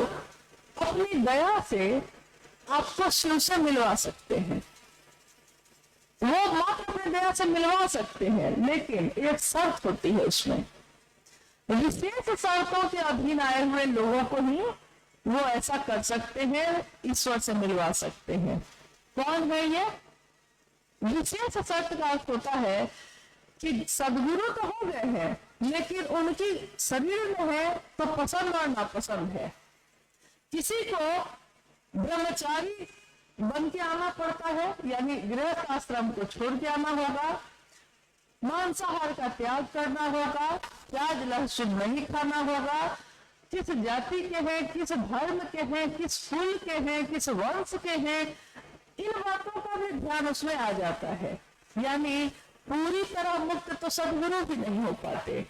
अपनी दया से आपको शिव से मिलवा सकते हैं। वो मात्र अपनी दया से मिलवा सकते हैं, लेकिन एक शर्त होती है उसमें। विशेष शर्तों के अधीन आए हुए लोगों को ही वो ऐसा कर सकते हैं, ईश्वर से मिलवा सकते हैं। कौन है ये? विशेष शर्त का अर्थ होता है कि सदगुरु तो हो गए हैं, लेकिन उनकी शरीर में है तो पसंद और नापसंद है। किसी को ब्रह्मचारी बन के आना पड़ता है, यानी गृहस्थ आश्रम को छोड़ के आना होगा, मांसाहार का त्याग करना होगा, प्याज लहसुन नहीं खाना होगा, किस जाति के हैं, किस धर्म के हैं, किस कुल के हैं, किस वंश के हैं, इन बातों का भी ध्यान उसमें आ जाता है। यानी पूरी तरह मुक्त तो सदगुरु भी नहीं हो पाते,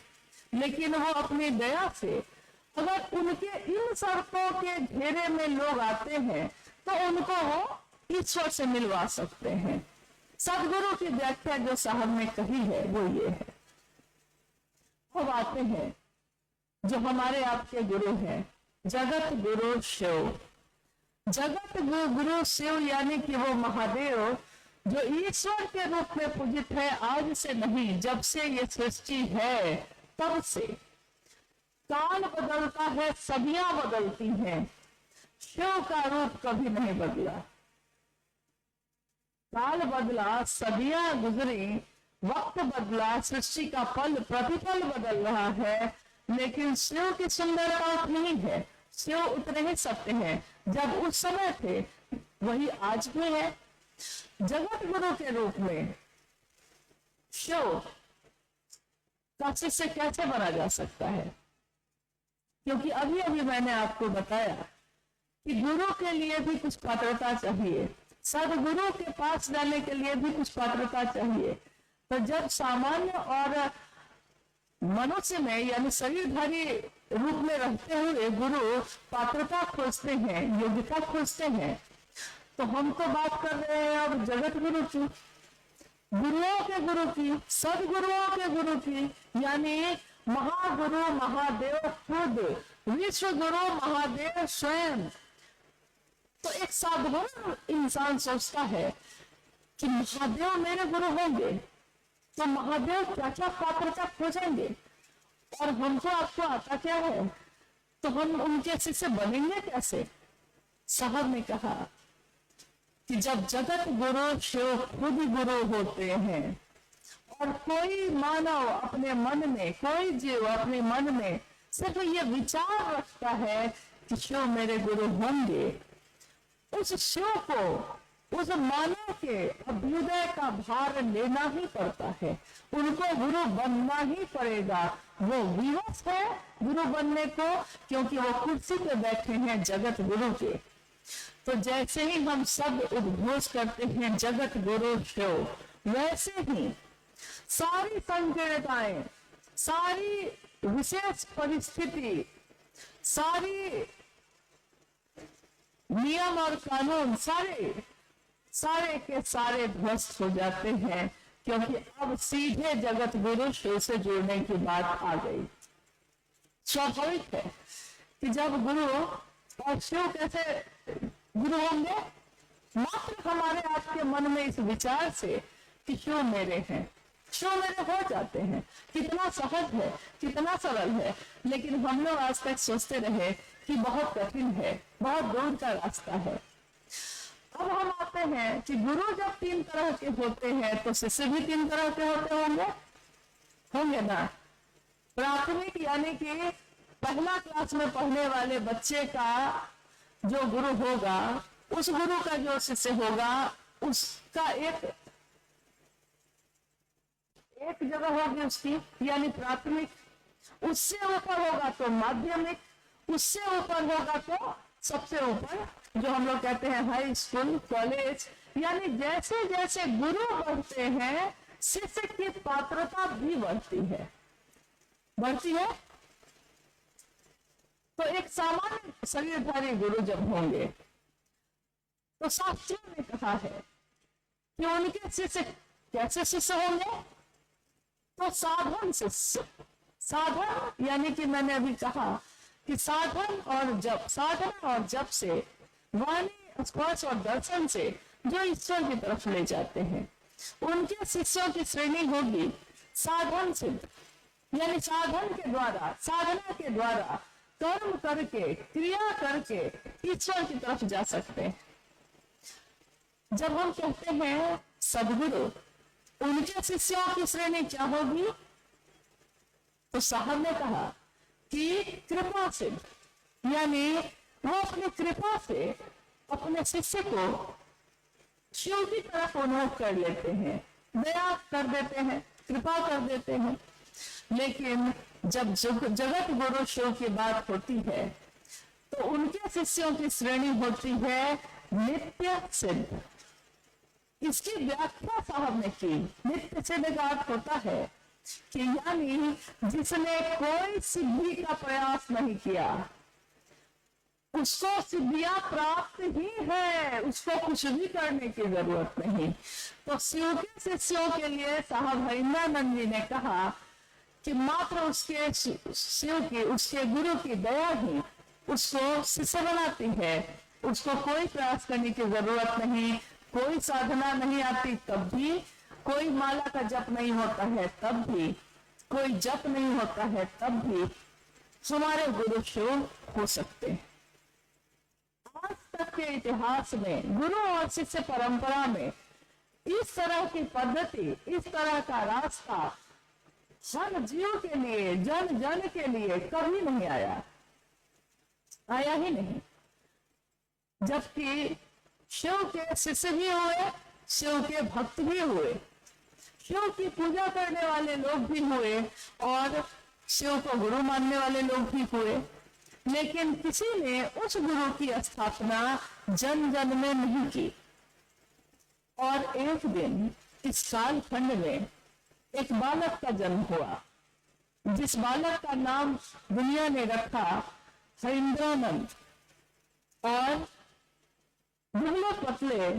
लेकिन वो अपनी दया से अगर उनके इन शर्तों के घेरे में लोग आते हैं तो उनको वो ईश्वर से मिलवा सकते हैं। सदगुरु की व्याख्या जो साहब ने कही है वो ये है। अब आते हैं जो हमारे आपके गुरु हैं, जगत गुरु शिव। जगत गुरु शिव यानी कि वो महादेव जो ईश्वर के रूप में पूजित है, आज से नहीं, जब से ये सृष्टि है तब से। काल बदलता है, सदियां बदलती हैं, शिव का रूप कभी नहीं बदला। काल बदला, सदियां गुजरी, वक्त बदला, सृष्टि का पल प्रतिपल बदल रहा है, लेकिन शिव की सुंदरता उतनी है, शिव उतने ही सत्य हैं। जब उस समय थे वही आज भी है। जगत गुरु के रूप में शिव का शिष्य कैसे बना जा सकता है? क्योंकि अभी अभी मैंने आपको बताया कि गुरु के लिए भी कुछ पात्रता चाहिए, सदगुरु के पास जाने के लिए भी कुछ पात्रता चाहिए। तो जब सामान्य और मनुष्य में यानी शरीरधारी रूप में रहते हुए गुरु पात्रता खोजते हैं, योग्यता खोजते हैं, तो हम तो बात कर रहे हैं अब जगत गुरु की, गुरुओं के गुरु की, सदगुरुओं के गुरु की, यानी महागुरु महादेव खुद, विश्व गुरु महादेव स्वयं। तो एक साधारण इंसान सोचता है कि महादेव मेरे गुरु होंगे तो महादेव क्या क्या पात्रता खोजेंगे, और हमको आपको आता क्या है, तो हम उनके शिष्य बनेंगे कैसे? साहब ने कहा कि जब जगत गुरु शिव खुद गुरु होते हैं और कोई मानव अपने मन में, कोई जीव अपने मन में सिर्फ ये विचार रखता है कि शिव मेरे गुरु होंगे, उस शिव को, उस मानव के अभ्युदय का भार लेना ही पड़ता है, उनको गुरु बनना ही पड़ेगा। वो विवश है गुरु बनने को, क्योंकि वो कुर्सी पे बैठे हैं जगत गुरु के। तो जैसे ही हम सब उद्घोष करते हैं जगत गुरु शिव, वैसे ही सारी संकीर्णताएं, सारी विशेष परिस्थिति, सारी नियम और कानून सारे के सारे ध्वस्त हो जाते हैं, क्योंकि अब सीधे जगत गुरु शिव से जुड़ने की बात आ गई। स्वाभाविक है कि जब गुरु और शिव कैसे गुरु होंगे, मात्र हमारे आपके मन में इस विचार से कि शिव मेरे हैं, शिव मेरे हो जाते हैं। कितना सहज है, कितना सरल है, लेकिन हम लोग आज तक सोचते रहे कि बहुत कठिन है, बहुत दूर का रास्ता है। अब हम आते हैं कि गुरु जब 3 तरह के होते हैं तो शिष्य भी 3 तरह के होंगे ना। प्राथमिक यानी कि पहला क्लास में पढ़ने वाले बच्चे का जो गुरु होगा, उस गुरु का जो शिष्य होगा, उसका एक जगह होगी उसकी, यानी प्राथमिक। उससे ऊपर होगा तो माध्यमिक, उससे ऊपर होगा तो सबसे ऊपर, जो हम लोग कहते हैं हाई स्कूल, कॉलेज। यानी जैसे जैसे गुरु बढ़ते हैं शिष्य की पात्रता भी बढ़ती है। तो एक सामान्य शरीरधारी गुरु जब होंगे तो शास्त्रों ने कहा है कि उनके शिष्य कैसे शिष्य होंगे, तो साधन शिष्य। साधन यानी कि मैंने अभी कहा कि साधना और जप से, वाणी स्पर्श और दर्शन से जो ईश्वर की तरफ ले जाते हैं, उनके शिष्यों की श्रेणी होगी साधन सिद्ध, यानी साधन के द्वारा, साधना के द्वारा कर्म करके, क्रिया करके ईश्वर की तरफ जा सकते हैं। जब हम कहते हैं सदगुरु, उनके शिष्यों की श्रेणी क्या होगी, तो साहब ने कहा कि कृपा से, यानी वो अपनी कृपा से अपने शिष्य को शिव की तरफ उन्मुख कर लेते हैं, दया कर देते हैं, कृपा कर देते हैं। लेकिन जब जगत गुरु शिव की बात होती है तो उनके शिष्यों की श्रेणी होती है नित्य सिद्ध। इसकी व्याख्या साहब ने की। नित्य सिद्ध का अर्थ होता है कि यानी जिसने कोई सिद्धि का प्रयास नहीं किया, उसको सिद्धियां प्राप्त ही है, उसको कुछ भी करने की जरूरत नहीं। तो शिव के शिष्यों के लिए साहब हरिंद्रानंद जी ने कहा कि मात्र उसके शिव की, उसके गुरु की दया ही उसको शिष्य बनाती है। उसको कोई प्रयास करने की जरूरत नहीं, कोई साधना नहीं आती तब भी, कोई माला का जप नहीं होता है तब भी, कोई जप नहीं होता है तब भी हमारे गुरु शिव हो सकते हैं। आज तक के इतिहास में गुरु और शिष्य परंपरा में इस तरह की पद्धति, इस तरह का रास्ता हर जीव के लिए, जन जन के लिए कभी नहीं आया ही नहीं। जबकि शिव के शिष्य भी हुए, शिव के भक्त भी हुए, शिव की पूजा करने वाले लोग भी हुए और शिव को गुरु मानने वाले लोग भी हुए, लेकिन किसी ने उस गुरु की स्थापना जन जन में नहीं की। और एक दिन इस कालखंड में एक बालक का जन्म हुआ, जिस बालक का नाम दुनिया ने रखा हरिंद्रानंद। और दुबले पतले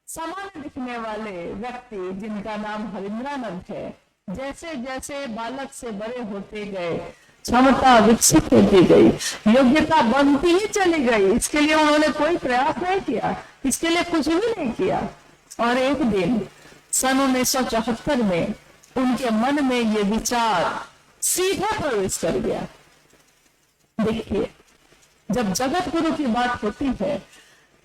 सामान्य दिखने वाले व्यक्ति जिनका नाम हरिंद्रानंद है, जैसे जैसे बालक से बड़े होते गए, क्षमता विकसित होती गई, योग्यता बनती ही चली गई। इसके लिए उन्होंने कोई प्रयास नहीं किया, इसके लिए कुछ भी नहीं किया। और एक दिन सन 1974 में उनके मन में ये विचार सीधा प्रवेश कर गया। देखिए, जब जगत गुरु की बात होती है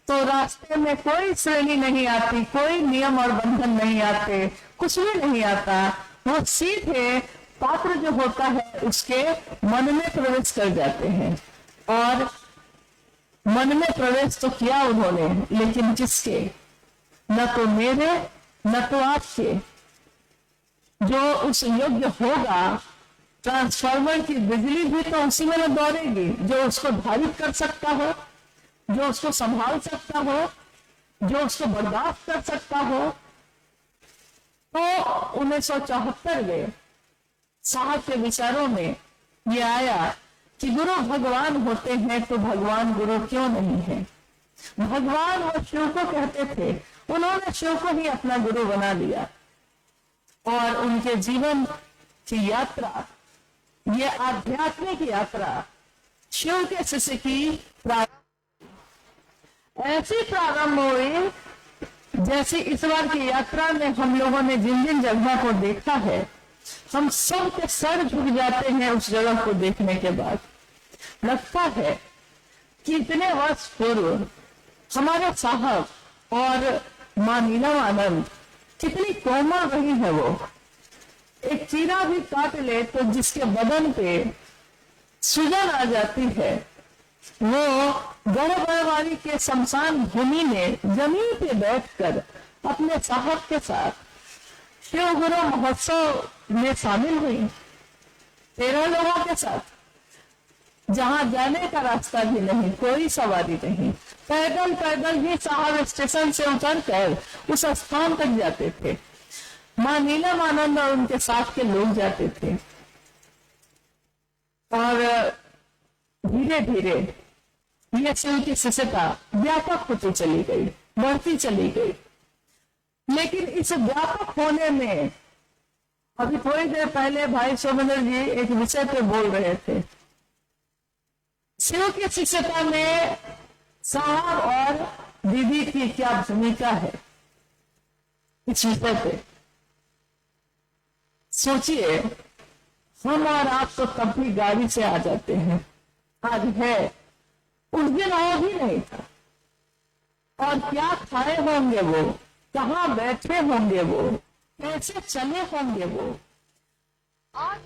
तो रास्ते में कोई श्रेणी नहीं आती, कोई नियम और बंधन नहीं आते, कुछ भी नहीं आता। वो सीधे पात्र जो होता है उसके मन में प्रवेश कर जाते हैं। और मन में प्रवेश तो किया उन्होंने, लेकिन किसके? न तो मेरे, न तो आपके। जो उस योग्य होगा, ट्रांसफार्मर की बिजली भी तो उसी में न दौड़ेगी, जो उसको धारित कर सकता हो, जो उसको संभाल सकता हो, जो उसको बर्दाश्त कर सकता हो। तो 1974 में साहब के विचारों में ये आया कि गुरु भगवान होते हैं तो भगवान गुरु क्यों नहीं है। भगवान वो शिव को कहते थे, उन्होंने शिव को ही अपना गुरु बना लिया। और उनके जीवन की यात्रा, ये आध्यात्मिक यात्रा शिव के शिष्य की ऐसी प्रारंभ हुई जैसे इस बार की यात्रा में हम लोगों ने जिन जिन जगह को देखा है, हम सब के सर झुक जाते हैं उस जगह को देखने के बाद। लगता है कि इतने वर्ष पूर्व हमारे साहब और मां नीलम कितनी कोमल रही है। वो एक चीरा भी काट ले तो जिसके बदन पे सूजन आ जाती है, वो गर्भवारी के शमशान भूमि में जमीन पे बैठकर अपने साहब के साथ शिव गुरु महोत्सव में शामिल हुई, 13 लोगों के साथ। जहां जाने का रास्ता भी नहीं, कोई सवारी नहीं, पैदल पैदल ही साहब स्टेशन से उतरकर उस स्थान तक जाते थे। मां नीलम आनंद और उनके साथ के लोग जाते थे। और धीरे धीरे यह शिव की शिष्यता व्यापक होती चली गई, बढ़ती चली गई। लेकिन इस व्यापक होने में अभी थोड़ी देर पहले भाई सोमेंद्र जी एक विषय पे बोल रहे थे। शिव की शिष्यता में साहब और दीदी की क्या भूमिका है, इस विषय पे सोचिए। हम और आप तो तब भी गाड़ी से आ जाते हैं, आज है, उस दिन और भी नहीं था। और क्या खाए होंगे वो, कहाँ बैठे होंगे वो, कैसे चले होंगे वो। आज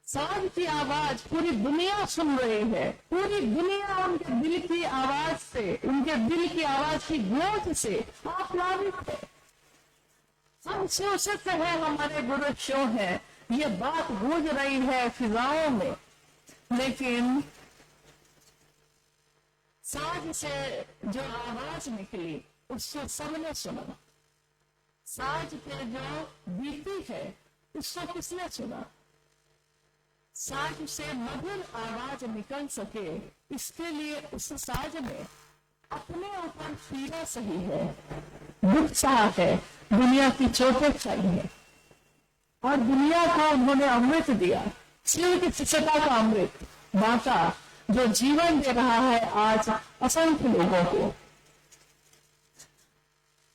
सांझ की आवाज पूरी दुनिया सुन रही है, पूरी दुनिया उनके दिल की आवाज से, उनके दिल की आवाज की गूंज से आप्लावित है। हम शिव शिष्य है, हमारे गुरु शिव है, ये बात गूंज रही है फिजाओं में। लेकिन साज से जो आवाज निकली उसको सबने सुना, साज पे जो बीती है उसको किसने सुना। साज से मधुर आवाज निकल सके, इसके लिए उस साज में अपने ऊपर पीड़ा सही है, दुख सहा है, दुनिया की चोटें खाई है और दुनिया को उन्होंने अमृत दिया, शिव की शिष्यता का अमृत बांटा, जो जीवन दे रहा है आज असंख्य लोगों को।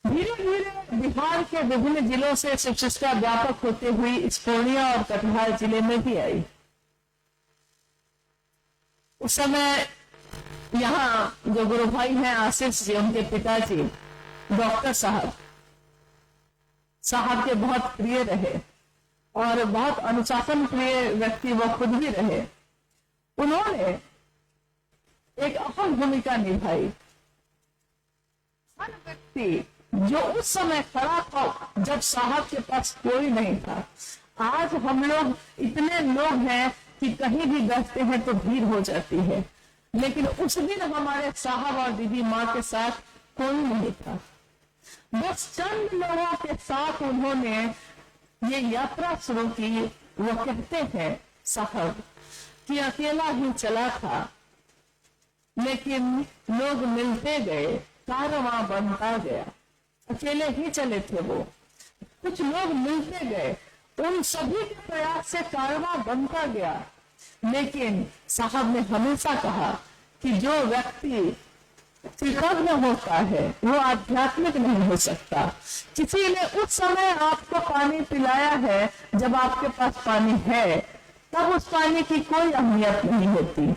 धीरे धीरे बिहार के विभिन्न जिलों से शिव शिष्यता व्यापक होते हुई इस पूर्णिया और कटिहार जिले में भी आई। उस समय यहाँ जो गुरु भाई हैं आशीष जी, उनके पिताजी डॉक्टर साहब के बहुत प्रिय रहे और बहुत अनुशासन प्रिय व्यक्ति वो खुद भी रहे। उन्होंने एक अहम भूमिका निभाई। हर व्यक्ति जो उस समय खड़ा था जब साहब के पास कोई नहीं था, आज हम लोग इतने लोग हैं कि कहीं भी बैठते हैं तो भीड़ हो जाती है, लेकिन उस दिन हमारे साहब और दीदी माँ के साथ कोई नहीं था। बस चंद लोगों के साथ उन्होंने ये यात्रा शुरू की। वो कहते हैं साहब कि अकेला ही चला था, लेकिन लोग मिलते गए, कारवां बनता गया। अकेले ही चले थे वो, कुछ लोग मिलते गए, उन सभी के प्रयास से कारवां बनता गया। लेकिन साहब ने हमेशा कहा कि जो व्यक्ति कृतज्ञ होता है वो आध्यात्मिक नहीं हो सकता। किसी ने उस समय आपको पानी पिलाया है, जब आपके पास पानी है तब उस पानी की कोई अहमियत नहीं होती,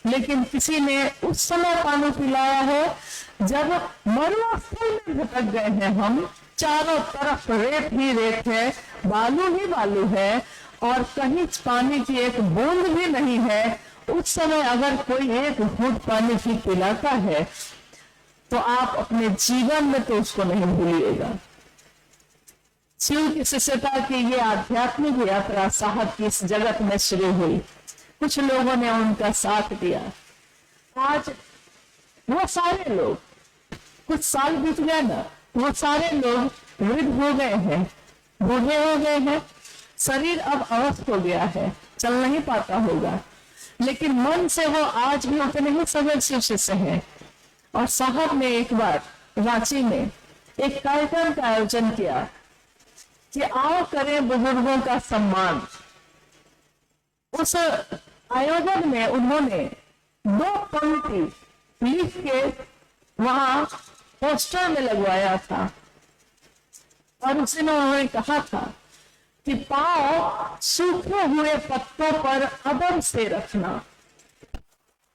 लेकिन किसी ने उस समय पानी पिलाया है जब मरुस्थल में भटक गए हैं हम, चारों तरफ रेत ही रेत है, बालू ही बालू है और कहीं पानी की एक बूंद भी नहीं है। उस समय अगर कोई एक घूंट पानी भी पिलाता है तो आप अपने जीवन में तो उसको नहीं भूलिएगा। शिव की शिष्यता की ये आध्यात्मिक यात्रा साहब की इस जगत में शुरू हुई। कुछ लोगों ने उनका साथ दिया। आज वो सारे लोग, कुछ साल बीत गए ना, वो सारे लोग वृद्ध हो गए हैं, बूढ़े हो गए हैं, शरीर अब अवस्थ हो गया है, चल नहीं पाता होगा, लेकिन मन से वो आज भी उतने ही सबल शिव शिष्य हैं। और साहब ने एक बार रांची में एक कार्यक्रम का आयोजन किया कि आओ करें बुजुर्गों का सम्मान। उस आयोजन में उन्होंने 2 पंक्ति लिख के वहां पोस्टर में लगवाया था और उसमें उन्होंने कहा था कि पांव सूखे हुए पत्तों पर अदब से रखना।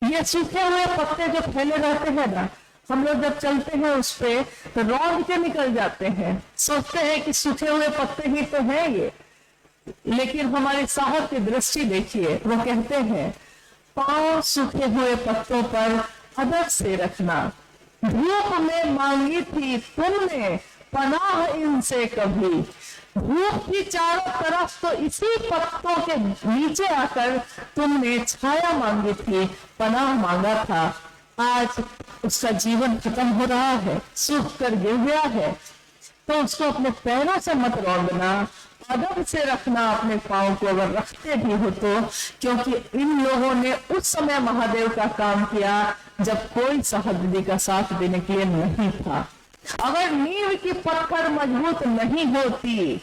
ये सूखे हुए पत्ते जो फैले रहते हैं ना, हम लोग जब चलते हैं उस पे तो रौंद के निकल जाते हैं, सोचते हैं कि सूखे हुए पत्ते ही तो हैं ये, लेकिन हमारे साहब की दृष्टि देखिए, वो कहते हैं पांव सूखे हुए पत्तों पर अदब से रखना। धूप में मांगी थी तुमने पनाह इनसे कभी, धूप की चारों तरफ तो इसी पत्तों के नीचे आकर तुमने छाया मांगी थी, पनाह मांगा था। आज उसका जीवन खत्म हो रहा है, सूख कर गिर गया है, तो उसको अपने पैरों से मत रौंदना, अदब से रखना अपने पांव को, अगर रखते भी हो तो, क्योंकि इन लोगों ने उस समय महादेव का काम किया जब कोई साहब दीदी का साथ देने के लिए नहीं था। अगर नींव की पत्थर मजबूत नहीं होती,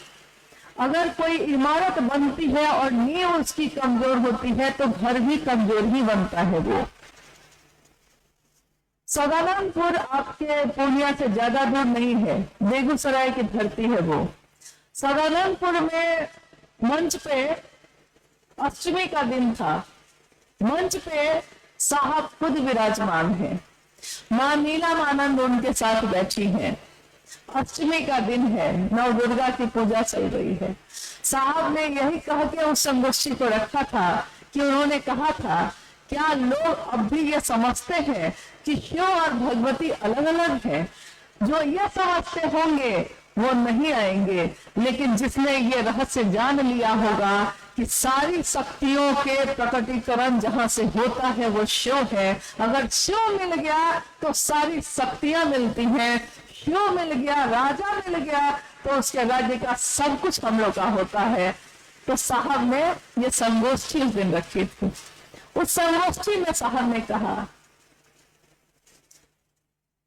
अगर कोई इमारत बनती है और नींव उसकी कमजोर होती है तो घर भी कमजोर ही बनता है। वो सदानंदपुर आपके पूर्णिया से ज्यादा दूर नहीं है, बेगूसराय की धरती है वो। सदानंदपुर में मंच पे अष्टमी का दिन था, मंच पे साहब खुद विराजमान है, मां नीलमानंद उनके साथ बैठी हैं। अष्टमी का दिन है, नव दुर्गा की पूजा चल रही है। साहब ने यही कह के उस संगोष्ठी को रखा था कि उन्होंने कहा था, क्या लोग अब भी ये समझते हैं कि शिव और भगवती अलग अलग हैं? जो ये समझते होंगे वो नहीं आएंगे, लेकिन जिसने ये रहस्य जान लिया होगा कि सारी शक्तियों के प्रकटीकरण जहां से होता है वो शिव है। अगर शिव मिल गया तो सारी शक्तियां मिलती हैं, शिव मिल गया, राजा मिल गया तो उसके राज्य का सब कुछ हम लोग का होता है। तो साहब ने ये संगोष्ठी उस दिन रखी थी। उस संगोष्ठी में साहब ने कहा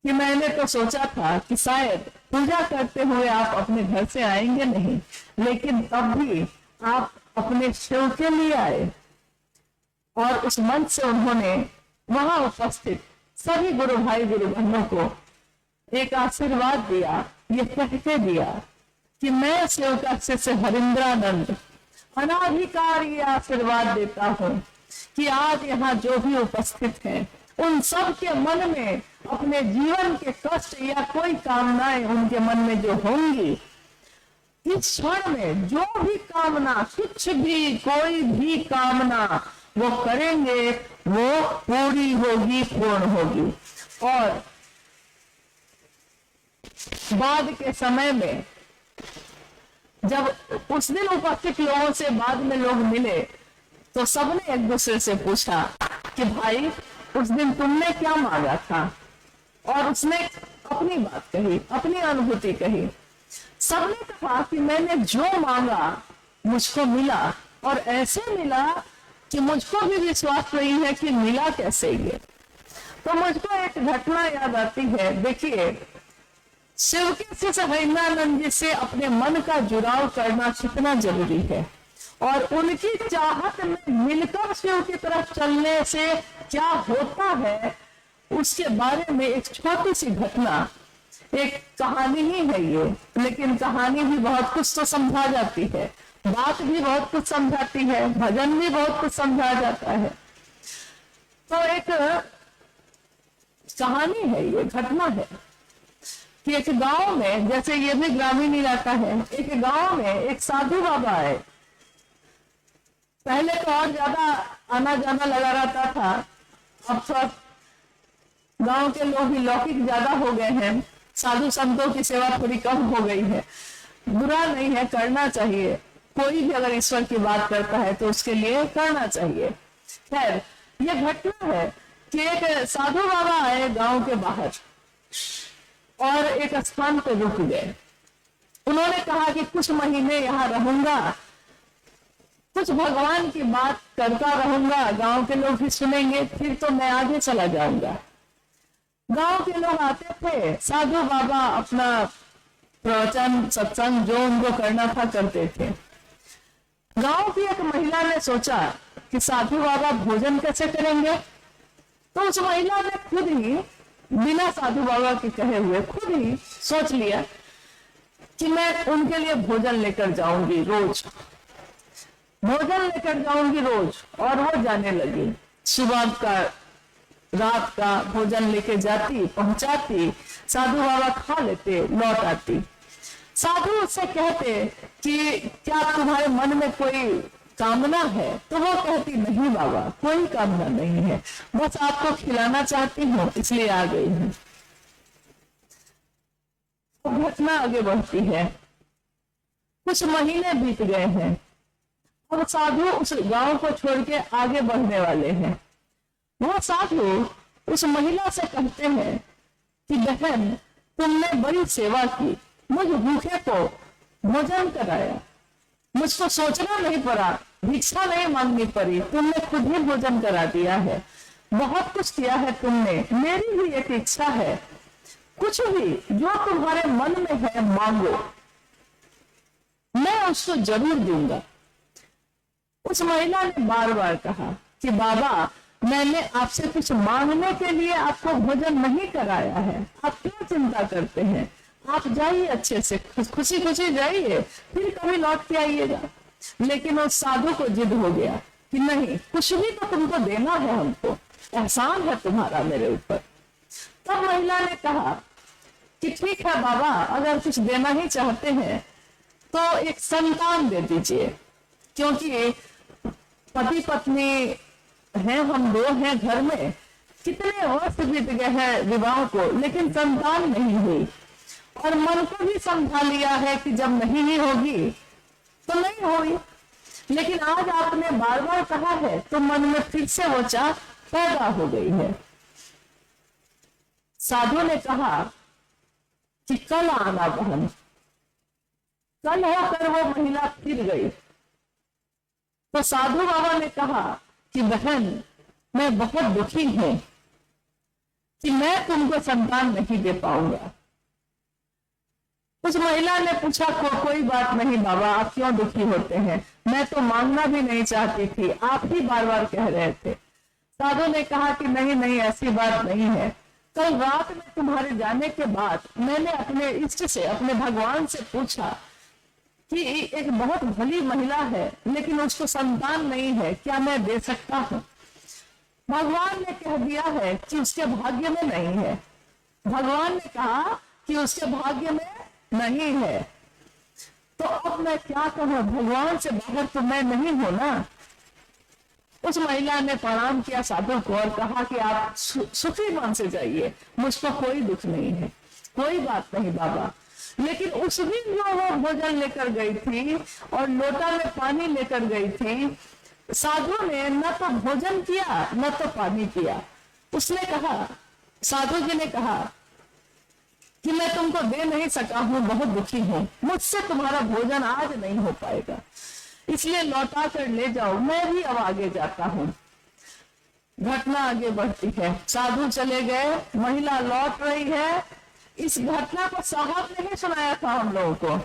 कि मैंने तो सोचा था कि शायद पूजा करते हुए आप अपने घर से आएंगे नहीं, लेकिन तब भी आप अपने शिव के लिए आए। और उस मंच से उन्होंने वहां उपस्थित सभी गुरु भाई गुरु बहनों को एक आशीर्वाद दिया, ये कह के दिया कि मैं शिव का शिष्य हरिंद्रानंद अनाधिकार ये आशीर्वाद देता हूं कि आज यहाँ जो भी उपस्थित हैं उन सब के मन में अपने जीवन के कष्ट या कोई कामनाएं उनके मन में जो होंगी, इस क्षण में जो भी कामना, कुछ भी कोई भी कामना वो करेंगे वो पूरी होगी, पूर्ण होगी। और बाद के समय में जब उस दिन उपस्थित लोगों से बाद में लोग मिले तो सबने एक दूसरे से पूछा कि भाई उस दिन तुमने क्या मांगा था, और उसने अपनी बात कही, अपनी अनुभूति कही। सबने कहा कि मैंने जो मांगा मुझको मिला, और ऐसे मिला कि मुझको भी विश्वास नहीं है कि मिला कैसे ये। तो मुझको एक घटना याद आती है। देखिए, शिव के शिष्य हरिंद्रानंद जी से अपने मन का जुड़ाव करना कितना जरूरी है, और उनकी चाहत में मिलकर शिव की तरफ चलने से क्या होता है उसके बारे में एक छोटी सी घटना, एक कहानी ही है ये, लेकिन कहानी भी बहुत कुछ तो समझा जाती है, बात भी बहुत कुछ समझाती है, भजन भी बहुत कुछ समझा जाता है। तो एक कहानी है, ये घटना है कि एक गांव में, जैसे ये भी ग्रामीण इलाका है, एक गांव में एक साधु बाबा आए। पहले तो और ज्यादा आना जाना लगा रहता था, अब तो गांव के लोग भी लौकिक ज्यादा हो गए हैं, साधु संतों की सेवा थोड़ी कम हो गई है। बुरा नहीं है, करना चाहिए, कोई भी अगर ईश्वर की बात करता है तो उसके लिए करना चाहिए। खैर, ये घटना है कि एक साधु बाबा आए गांव के बाहर और एक स्थान पर रुक गए। उन्होंने कहा कि कुछ महीने यहाँ रहूंगा, कुछ भगवान की बात करता रहूंगा, गांव के लोग भी सुनेंगे, फिर तो मैं आगे चला जाऊंगा। गांव के लोग आते थे, साधु बाबा अपना प्रवचन सत्संग जो उनको करना था करते थे। गांव की एक महिला ने सोचा कि साधु बाबा भोजन कैसे करेंगे, तो उस महिला ने खुद ही बिना साधु बाबा के कहे हुए खुद ही सोच लिया कि मैं उनके लिए भोजन लेकर जाऊंगी रोज, भोजन लेकर जाऊंगी रोज। और वो जाने लगी, सुबह का रात का भोजन लेके जाती, पहुंचाती, साधु बाबा खा लेते, लौट आती। साधु उससे कहते कि क्या तुम्हारे मन में कोई कामना है, तो वो कहती नहीं बाबा, कोई कामना नहीं है, बस आपको खिलाना चाहती हूँ इसलिए आ गई हूँ। तो घटना आगे बढ़ती है। कुछ महीने बीत गए हैं और साधु उस गांव को छोड़ के आगे बढ़ने वाले हैं। वो साधु उस महिला से कहते हैं कि बहन, तुमने बड़ी सेवा की, मुझ भूखे को भोजन कराया, मुझको सोचना नहीं पड़ा, भिक्षा नहीं मांगनी पड़ी, तुमने खुद ही भोजन करा दिया है, बहुत कुछ किया है तुमने। मेरी भी एक इच्छा है, कुछ भी जो तुम्हारे मन में है मांगो, मैं उसको जरूर दूंगा। उस महिला ने बार बार कहा कि बाबा, मैंने आपसे कुछ मांगने के लिए आपको भोजन नहीं कराया है, आप क्यों चिंता करते हैं, आप जाइए अच्छे से, खुशी खुशी जाइए, फिर कभी लौट के आइएगा। लेकिन उस साधु को जिद हो गया कि नहीं, कुछ भी तो तुमको देना है, हमको एहसान है तुम्हारा मेरे ऊपर। तब महिला ने कहा कि ठीक है बाबा, अगर कुछ देना ही चाहते हैं तो एक संतान दे दीजिए, क्योंकि पति पत्नी हैं, हम दो हैं घर में, कितने वर्ष बीत गए हैं विवाह को, लेकिन संतान नहीं हुई, और मन को भी समझा लिया है कि जब नहीं ही होगी तो नहीं हुई, लेकिन आज आपने बार बार कहा है तो मन में फिर से वो चाह पैदा हो गई है। साधु ने कहा कि कल आना बहन। कल होकर वो महिला फिर गई तो साधु बाबा ने कहा कि बहन, मैं बहुत दुखी हूं कि मैं तुमको संतान नहीं दे पाऊंगा। उस महिला ने पूछा, कोई बात नहीं बाबा, आप क्यों दुखी होते हैं, मैं तो मांगना भी नहीं चाहती थी, आप ही बार बार कह रहे थे। साधु ने कहा कि नहीं नहीं, ऐसी बात नहीं है। कल रात में तुम्हारे जाने के बाद मैंने अपने इष्ट से, अपने भगवान से पूछा कि एक बहुत भली महिला है लेकिन उसको संतान नहीं है, क्या मैं दे सकता हूँ? भगवान ने कह दिया है कि उसके भाग्य में नहीं है। भगवान ने कहा कि उसके भाग्य में नहीं है। तो अब मैं क्या कहूँ, भगवान से बाहर तो मैं नहीं हूं ना। उस महिला ने प्रणाम किया साधु को और कहा कि आप सुखी मन से जाइए, मुझको कोई दुख नहीं है, कोई बात नहीं बाबा। लेकिन उस दिन जो वो भोजन लेकर गई थी और लोटा में पानी लेकर गई थी, साधु ने न तो भोजन किया न तो पानी पिया। उसने कहा, साधु जी ने कहा कि मैं तुमको दे नहीं सका हूं, बहुत दुखी हूं, मुझसे तुम्हारा भोजन आज नहीं हो पाएगा, इसलिए लौटा कर ले जाओ, मैं भी अब आगे जाता हूं। घटना आगे बढ़ती है, साधु चले गए, महिला लौट रही है। इस घटना को साहब ने ही सुनाया था हम लोगों को।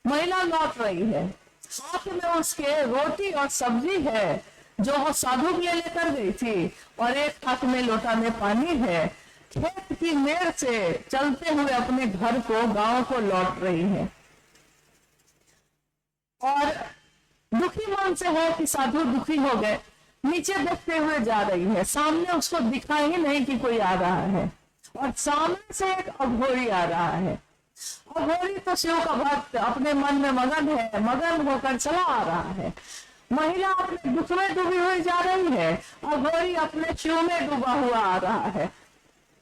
महिला लौट रही है, हाथ में उसके रोटी और सब्जी है जो वो साधु के लिए लेकर गई थी, और एक हाथ में लोटा में पानी है। खेत की मेड़ से चलते हुए अपने घर को, गांव को लौट रही है और दुखी मन से है कि साधु दुखी हो गए। नीचे देखते हुए जा रही है, सामने उसको दिखा ही नहीं कि कोई आ रहा है, और सामने से एक अघोरी आ रहा है। अघोरी तो शिव का भक्त अपने मन में मगन है, मगन होकर चला आ रहा है। महिला अपने दुख में डूबी हुई जा रही है, अघोरी अपने शिव में डूबा हुआ आ रहा है,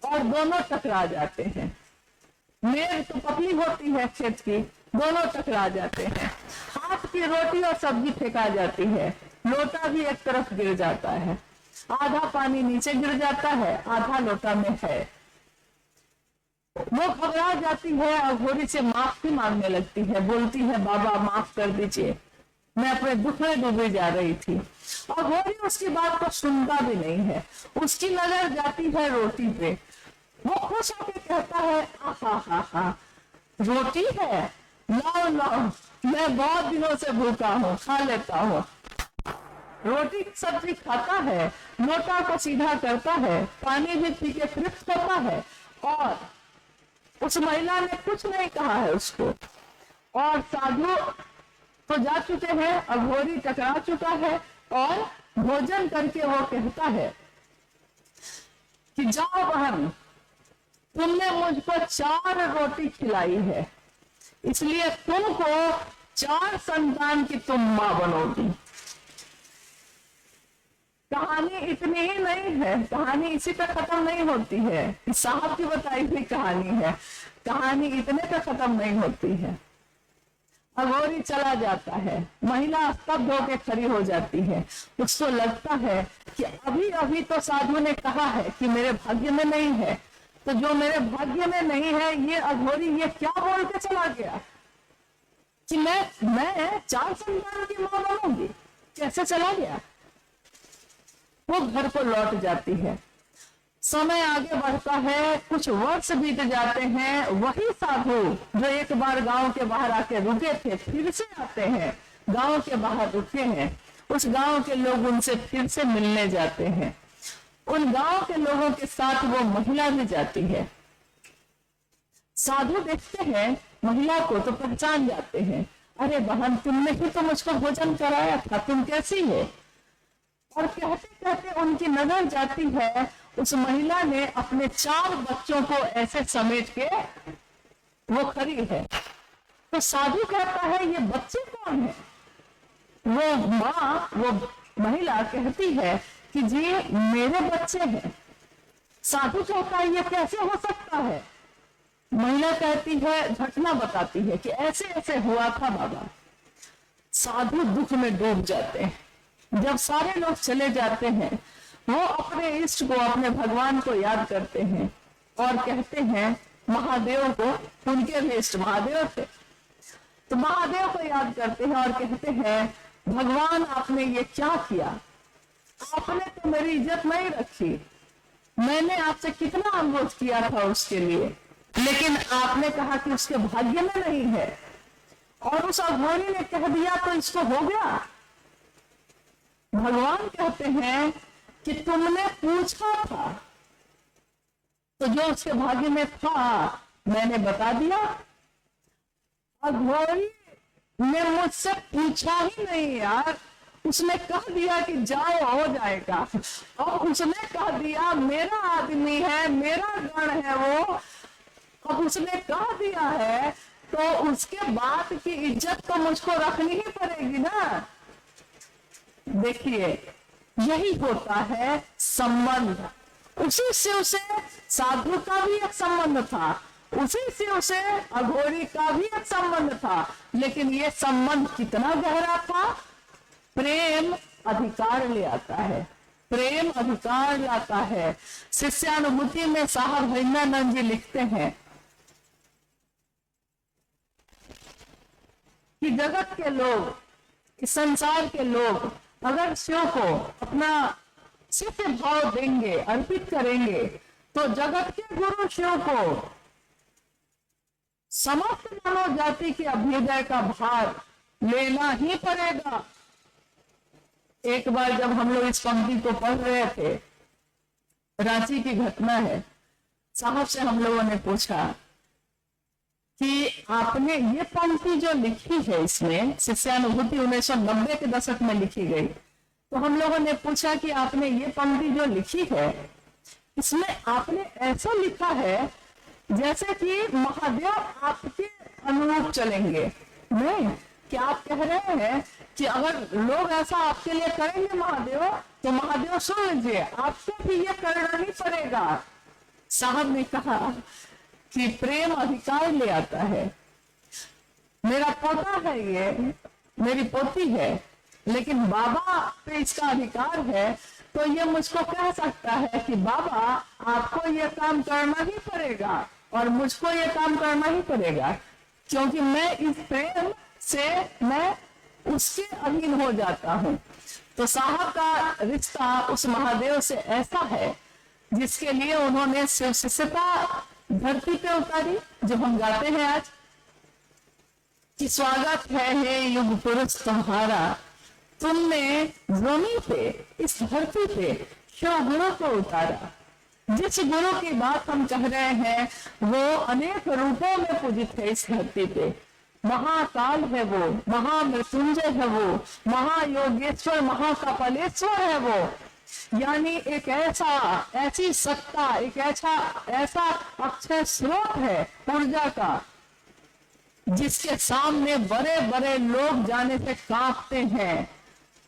और दोनों टकरा जाते हैं। मेड़ तो पतली होती है खेत की, दोनों टकरा जाते हैं। हाथ की रोटी और सब्जी फेंका जाती है, लोटा भी एक तरफ गिर जाता है, आधा पानी नीचे गिर जाता है, आधा लोटा में है। वो घबरा जाती है और घोड़ी से माफी मांगने लगती है, बोलती है बाबा माफ कर दीजिए, मैं अपने दुख में डूबी जा रही थी। और घोड़ी उसकी बात को सुनता भी नहीं है, उसकी नजर जाती है रोटी पे। वो खुश होकर कहता है, आहा, रोटी है, लाओ लाओ, मैं बहुत दिनों से भूखा हूँ, खा लेता हूँ। रोटी सब्जी खाता है, लोटा को सीधा करता है, पानी भी पी के तृप्त होता है, और उस महिला ने कुछ नहीं कहा है उसको। और साधु तो जा चुके हैं, अघोरी टकरा चुका है, और भोजन करके वो कहता है कि जाओ बहन, तुमने मुझको 4 रोटी खिलाई है, इसलिए तुमको 4 संतान की तुम मां बनोगी। कहानी इतनी ही नहीं है, कहानी इसी पे खत्म नहीं होती है, इस साहब की बताई हुई कहानी है, कहानी इतने पे खत्म नहीं होती है। अघोरी चला जाता है, महिला स्तब्ध होकर खड़ी हो जाती है। उसको लगता है कि अभी अभी तो साधु ने कहा है कि मेरे भाग्य में नहीं है, तो जो मेरे भाग्य में नहीं है, ये अघोरी ये क्या बोल के चला गया कि मैं 4 संतान की मां बनूंगी, कैसे चला गया। वो घर को लौट जाती है। समय आगे बढ़ता है, कुछ वर्ष बीत जाते हैं। वही साधु जो एक बार गांव के बाहर आके रुके थे, फिर से आते हैं, गांव के बाहर रुके हैं। उस गांव के लोग उनसे फिर से मिलने जाते हैं। उन गांव के लोगों के साथ वो महिला भी जाती है। साधु देखते हैं महिला को तो पहचान जाते हैं, अरे बहन, तुमने ही तो मुझको भोजन कराया था, तुम कैसी है। और कहते कहते उनकी नजर जाती है, उस महिला ने अपने 4 बच्चों को ऐसे समेट के वो खड़ी है। तो साधु कहता है, ये बच्चे कौन है। वो माँ, वो महिला कहती है कि जी मेरे बच्चे हैं। साधु कहता है, ये कैसे हो सकता है। महिला कहती है, घटना बताती है कि ऐसे ऐसे हुआ था बाबा। साधु दुख में डूब जाते हैं। जब सारे लोग चले जाते हैं, वो अपने इष्ट को, अपने भगवान को याद करते हैं और कहते हैं महादेव को, उनके भी इष्ट महादेव थे, तो महादेव को याद करते हैं और कहते हैं भगवान आपने ये क्या किया, आपने तो मेरी इज्जत नहीं रखी, मैंने आपसे कितना अनुरोध किया था उसके लिए, लेकिन आपने कहा कि उसके भाग्य में नहीं है, और उस अघोरी ने कह दिया तो इसको हो गया। भगवान कहते हैं कि तुमने पूछा था, तो जो उसके भाग्य में था मैंने बता दिया। अघोरी ने मुझसे पूछा ही नहीं यार, उसने कह दिया कि जाओ हो जाएगा, और उसने कह दिया मेरा आदमी है, मेरा गण है वो, अब उसने कह दिया है तो उसके बात की इज्जत तो मुझको रखनी ही पड़ेगी ना। देखिए यही होता है संबंध। उसी से उसे साधु का भी एक संबंध था, उसी से उसे अघोरी का भी एक संबंध था, लेकिन ये संबंध कितना गहरा था। प्रेम अधिकार ले आता है, प्रेम अधिकार लाता है। शिष्यानुभूति में साहब हरिंद्रानंद जी लिखते हैं कि जगत के लोग, इस संसार के लोग अगर शिव को अपना शिष्य भाव देंगे, अर्पित करेंगे, तो जगत के गुरु शिव को समस्त मानव जाति के अभ्युदय का भार लेना ही पड़ेगा। एक बार जब हम लोग इस पंक्ति को पढ़ रहे थे, रांची की घटना है, साहब से हम लोगों ने पूछा कि आपने ये पंक्ति जो लिखी है, इसमें शिष्यानुभूति 1990 के दशक में लिखी गई, तो हम लोगों ने पूछा कि आपने ये पंक्ति जो लिखी है, इसमें आपने ऐसा लिखा है जैसे कि महादेव आपके अनुरूप चलेंगे। नहीं, कि आप कह रहे हैं कि अगर लोग ऐसा आपके लिए करेंगे महादेव, तो महादेव सुन लीजिए, आपको भी ये करना ही पड़ेगा। साहब ने कहा कि प्रेम अधिकार ले आता है। मेरा पोता है, ये मेरी पोती है, लेकिन बाबा पे इसका अधिकार है, तो ये मुझको कह सकता है कि बाबा आपको ये काम करना ही पड़ेगा और मुझको ये काम करना ही पड़ेगा, क्योंकि मैं इस प्रेम से मैं उसके अधीन हो जाता हूँ। तो साहब का रिश्ता उस महादेव से ऐसा है जिसके लिए उन्होंने शिव शिष्यता धरती पे उतारी, जो हम गाते हैं आज कि स्वागत है हे युग पुरुष तुम्हारा, तुमने जमीन पे, इस धरती पे शिव गुरु को उतारा। जिस गुरु की बात हम कह रहे हैं वो अनेक रूपों में पूजित है इस धरती पे। महाकाल है वो, महामृत्युंजय है वो, महायोगेश्वर, महाकपालेश्वर है वो। यानी एक ऐसी सत्ता, एक ऐसा अक्षय स्रोत है ऊर्जा का, जिसके सामने बड़े बड़े लोग जाने से कांपते हैं,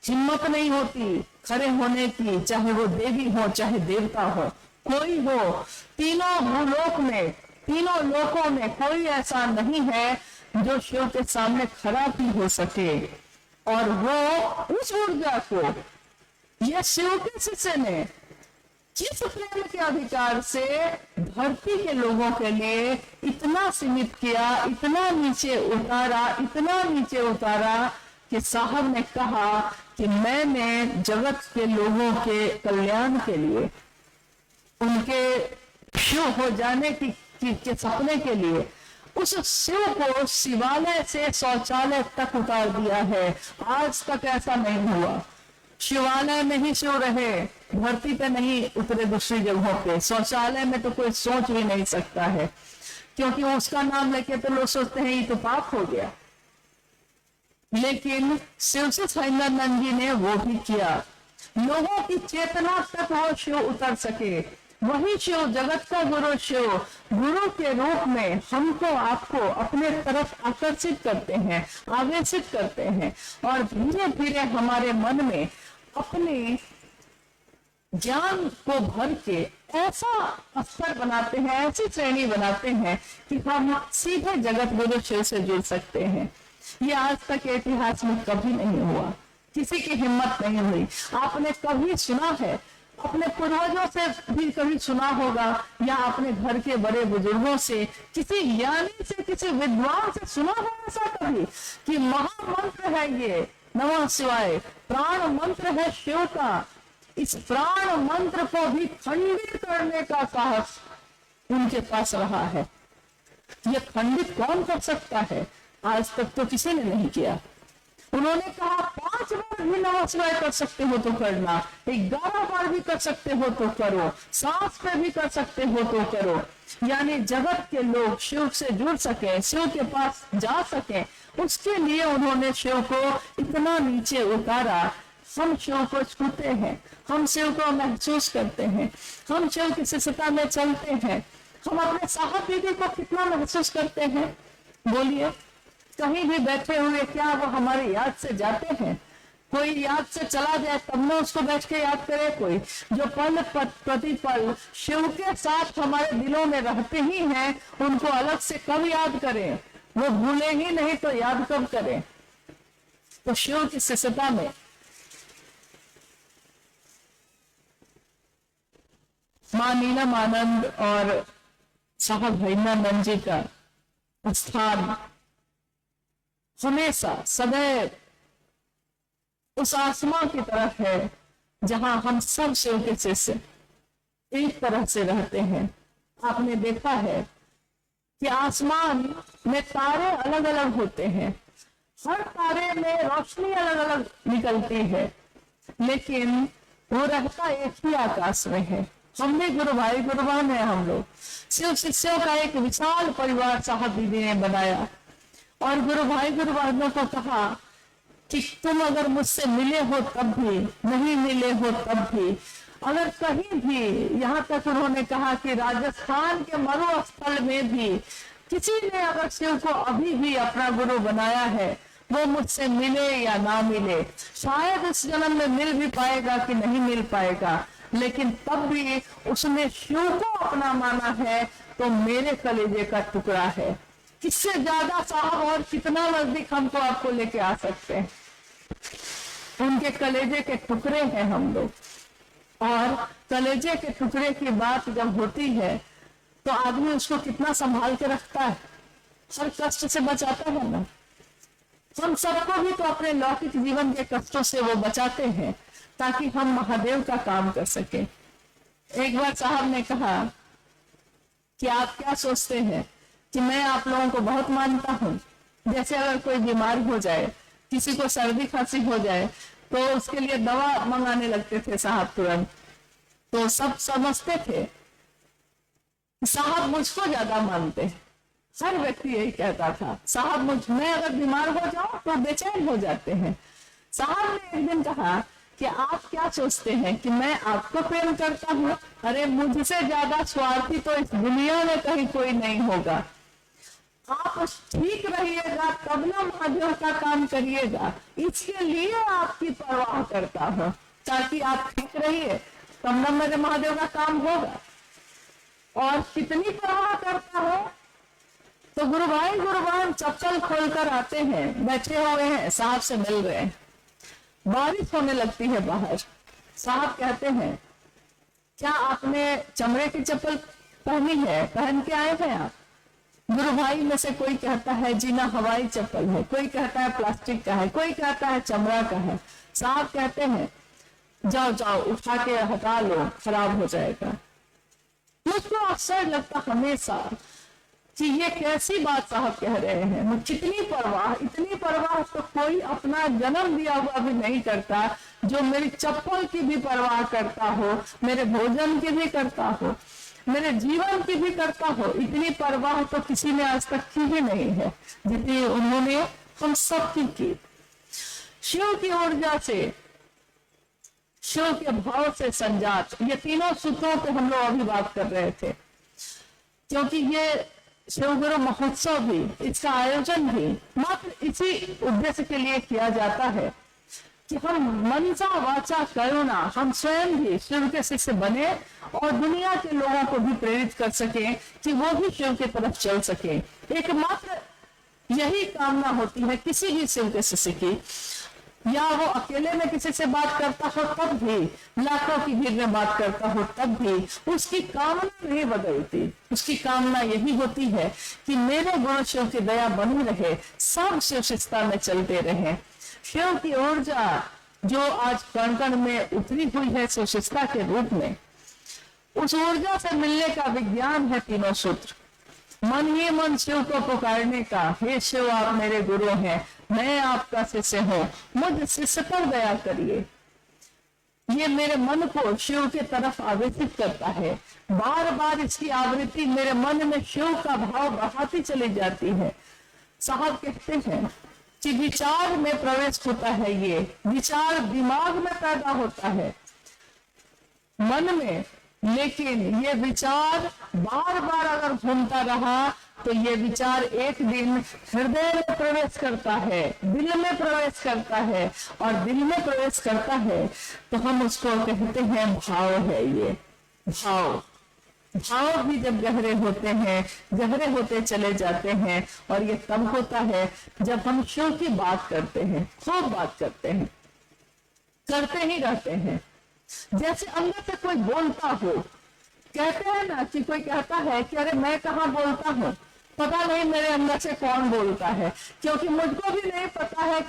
हिम्मत नहीं होती खड़े होने की, चाहे वो देवी हो चाहे देवता हो, कोई हो। तीनों भूलोक में, तीनों लोकों में कोई ऐसा नहीं है जो शिव के सामने खड़ा भी हो सके। और वो उस ऊर्जा को ये शिव के शिष्य ने किस प्रेम के अधिकार से धरती के लोगों के लिए इतना सीमित किया, इतना नीचे उतारा, इतना नीचे उतारा कि साहब ने कहा कि मैंने जगत के लोगों के कल्याण के लिए, उनके शिव हो जाने के सपने के लिए उस शिव को शिवालय से शौचालय तक उतार दिया है। आज तक ऐसा नहीं हुआ, शिवालय में ही शिव रहे, धरती पे नहीं उतरे दूसरी जगहों पे। शौचालय में तो कोई सोच भी नहीं सकता है, क्योंकि उसका नाम लेके तो लोग सोचते हैं ये तो पाप हो गया। लेकिन शिव से हरिंद्रानंद जी ने वो भी किया, लोगों की चेतना तक वो शिव उतर सके। वही शिव, जगत का गुरु शिव, गुरु के रूप में हमको आपको अपने तरफ आकर्षित करते हैं, आवेशित करते हैं, और धीरे धीरे हमारे मन में अपने ज्ञान को भर के ऐसा स्तर बनाते हैं, ऐसी श्रेणी बनाते हैं कि हम सीधे जगत गुरु शिव से जुड़ सकते हैं। ये आज तक के इतिहास में कभी नहीं हुआ, किसी की हिम्मत नहीं हुई। आपने कभी सुना है, अपने पूर्वजों से भी कभी सुना होगा, या अपने घर के बड़े बुजुर्गों से, किसी ज्ञानी से, किसी विद्वान से सुना है ऐसा कभी कि महामंत्र है ये नमः शिवाय, प्राण मंत्र है शिव का, इस प्राण मंत्र को भी खंडित करने का साहस उनके पास रहा है। ये खंडित कौन कर सकता है? आज तक तो किसी ने नहीं किया। उन्होंने कहा 5 बार भी नमस्कार कर सकते हो तो करना, 11 बार भी कर सकते हो तो करो, सांस पे भी कर सकते हो तो करो। यानी जगत के लोग शिव से जुड़ सके, शिव के पास जा सके, उसके लिए उन्होंने शिव को इतना नीचे उतारा। हम शिव को छूते हैं, हम शिव को महसूस करते हैं, हम शिव की शिष्यता में चलते हैं। हम अपने साहब दीदी को कितना महसूस करते हैं? बोलिए, कहीं भी बैठे हुए क्या वो हमारी याद से जाते हैं? कोई याद से चला जाए तब ना उसको बैठ के याद करे कोई? जो पल प्रतिपल शिव के साथ हमारे दिलों में रहते ही हैं, उनको अलग से कब याद करें? वो भूले ही नहीं तो याद कब करें? तो शिव की शिष्यता में मां नीलम आनंद और साहब हरिनानंद जी का स्थान हमेशा सदैव उस आसमां की तरफ है जहां हम सब शिव के शिष्य एक तरह से रहते हैं। आपने देखा है कि आसमान में तारे अलग अलग होते हैं, हर तारे में रोशनी अलग अलग निकलती है, लेकिन वो रहता एक ही आकाश में है। हम भी गुरु भाई गुरु बहन है, हम लोग शिव शिष्यों का एक विशाल परिवार साहब दीदी ने बनाया। और गुरु भाई गुरु बहनों को कहा कि तुम अगर मुझसे मिले हो तब भी, नहीं मिले हो तब भी, अगर कहीं भी, यहाँ तक उन्होंने कहा कि राजस्थान के मरुस्थल में भी किसी ने अगर शिव को अभी भी अपना गुरु बनाया है, वो मुझसे मिले या ना मिले, शायद इस जन्म में मिल भी पाएगा कि नहीं मिल पाएगा, लेकिन तब भी उसने शिव को अपना माना है तो मेरे कलेजे का टुकड़ा है। किससे ज्यादा साहब और कितना नजदीक हमको आपको लेके आ सकते हैं? उनके कलेजे के टुकड़े हैं हम लोग। और कलेजे के टुकड़े की बात जब होती है तो आदमी उसको कितना संभाल के रखता है, हर कष्ट से बचाता है ना। हम सबको भी तो अपने लौकिक जीवन के कष्टों से वो बचाते हैं ताकि हम महादेव का काम कर सके। एक बार साहब ने कहा कि आप क्या सोचते हैं कि मैं आप लोगों को बहुत मानता हूँ। जैसे अगर कोई बीमार हो जाए, किसी को सर्दी खांसी हो जाए, तो उसके लिए दवा मंगाने लगते थे साहब तुरंत। तो सब समझते थे साहब मुझको ज्यादा मानते हैं। हर व्यक्ति यही कहता था, साहब मैं अगर बीमार हो जाऊं तो बेचैन हो जाते हैं। साहब ने एक दिन कहा कि आप क्या सोचते हैं कि मैं आपको प्रेम करता हूँ? अरे मुझसे ज्यादा स्वार्थी तो इस दुनिया में कहीं कोई नहीं होगा। आप ठीक रहिएगा तब ना महादेव का काम करिएगा, इसके लिए आपकी परवाह करता हूँ, ताकि आप ठीक रहिए तब ना मेरे महादेव का काम होगा। और कितनी परवाह करता हो तो गुरु भाई गुरु बहन चप्पल खोलकर आते हैं, बैठे हुए हैं, साहब से मिल रहे हैं, बारिश होने लगती है बाहर। साहब कहते हैं क्या आपने चमड़े की चप्पल पहनी है, पहन के आए हैं आप? गुरु भाई में से कोई कहता है जी ना हवाई चप्पल है, कोई कहता है प्लास्टिक का है, कोई कहता है चमड़ा का है। साहब कहते हैं जाओ जाओ उठा के हटा लो, खराब हो जाएगा। मुझको अक्सर लगता हमेशा कि ये कैसी बात साहब कह रहे हैं। कितनी परवाह, इतनी परवाह तो कोई अपना जन्म दिया हुआ भी नहीं करता, जो मेरी चप्पल की भी परवाह करता हो, मेरे भोजन की भी करता हो, मेरे जीवन की भी करता हो। इतनी परवाह तो किसी ने आज तक की ही नहीं है जितनी उन्होंने हम सब की। शिव की ऊर्जा से, शिव के भाव से संजात, ये तीनों सूत्रों पे हम लोग अभी बात कर रहे थे, क्योंकि ये शिव गुरु महोत्सव भी, इसका आयोजन भी मात्र इसी उद्देश्य के लिए किया जाता है कि हम मनसा वाचा करुणा, हम स्वयं भी शिव के शिष्य बने और दुनिया के लोगों को भी प्रेरित कर सके कि वो भी शिव की तरफ चल सके। एकमात्र यही कामना होती है किसी भी शिव के शिष्य की, या वो अकेले में किसी से बात करता हो तब भी, लाखों की भीड़ में बात करता हो तब भी, उसकी कामना नहीं बदलती। उसकी कामना यही होती है कि मेरे गुरु शिव की दया बनी रहे, सब शिव शिष्टता में चलते रहे। शिव की ऊर्जा जो आज कण कण में उतरी हुई है सुशिष्टा के रूप में, उस ऊर्जा से मिलने का विज्ञान है तीनों सूत्र। मन ही मन शिव को पुकारने का, हे शिव आप मेरे गुरु हैं, मैं आपका शिष्य हूं, मुझ शिष्य पर दया करिए। ये मेरे मन को शिव के तरफ आवेशित करता है। बार बार इसकी आवृत्ति मेरे मन में शिव का भाव बढ़ाती चली जाती है। साहब कहते हैं कि विचार में प्रवेश होता है, ये विचार दिमाग में पैदा होता है मन में, लेकिन ये विचार बार बार अगर घूमता रहा तो ये विचार एक दिन हृदय में प्रवेश करता है, दिल में प्रवेश करता है, और दिल में प्रवेश करता है तो हम उसको कहते हैं भाव है। ये भाव भी जब गहरे होते हैं, गहरे होते चले जाते हैं, और ये तब होता है जब हम शिव की बात करते हैं, खूब बात करते हैं, करते ही रहते हैं। जैसे अंदर से कोई बोलता हो, कहते हैं ना कि कोई कहता है कि अरे मैं कहाँ बोलता हूँ, पता नहीं मेरे अंदर से कौन बोलता है, क्योंकि मुझको भी नहीं पता है,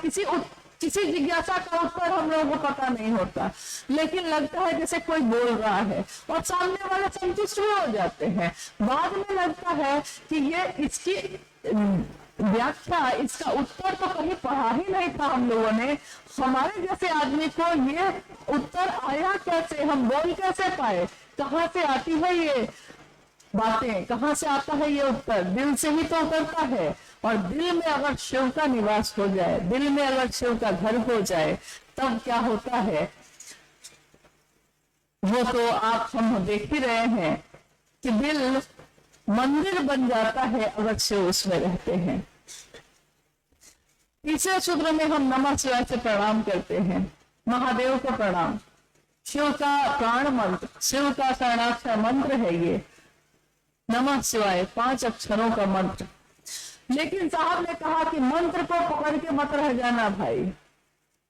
किसी जिज्ञासा का उत्तर हम लोगों को पता नहीं होता, लेकिन लगता है जैसे कोई बोल रहा है, और सामने वाले संतुष्ट भी हो जाते हैं। बाद में लगता है कि ये इसकी व्याख्या, इसका उत्तर तो कहीं पढ़ा ही नहीं था हम लोगों ने, हमारे जैसे आदमी को ये उत्तर आया कैसे, हम बोल कैसे पाए, कहाँ से आती है ये बातें, कहाँ से आता है ये उत्तर, दिल से ही तो उतरता है। और दिल में अगर शिव का निवास हो जाए, दिल में अगर शिव का घर हो जाए, तब क्या होता है वो तो आप हम देख ही रहे हैं कि दिल मंदिर बन जाता है अगर शिव उसमें रहते हैं। तीसरे सूत्र में हम नमः शिवाय से प्रणाम करते हैं, महादेव को प्रणाम, शिव का प्राण मंत्र, शिव का शरणाक्षर मंत्र है ये नमः शिवाय, 5 अक्षरों का मंत्र। लेकिन साहब ने कहा कि मंत्र को पकड़ के मत रह जाना भाई,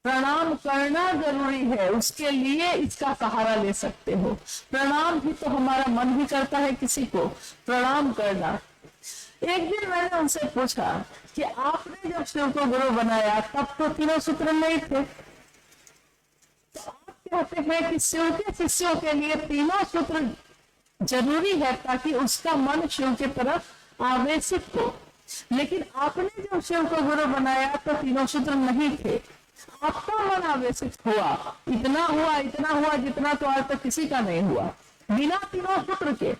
प्रणाम करना जरूरी है, उसके लिए इसका सहारा ले सकते हो। प्रणाम भी तो हमारा मन ही करता है किसी को प्रणाम करना। एक दिन मैंने उनसे पूछा कि आपने जब शिव को गुरु बनाया तब तो तीनों सूत्र नहीं थे, तो आप कहते हैं कि शिव के शिष्यों के लिए तीनों सूत्र जरूरी है ताकि उसका मन शिव की तरफ आवेशित हो, लेकिन आपने जब शिव को गुरु बनाया तो तीनों सूत्र नहीं थे, आपका मन आवेशित हुआ, इतना हुआ जितना तो आज तक किसी का नहीं हुआ बिना तीनों सूत्र के।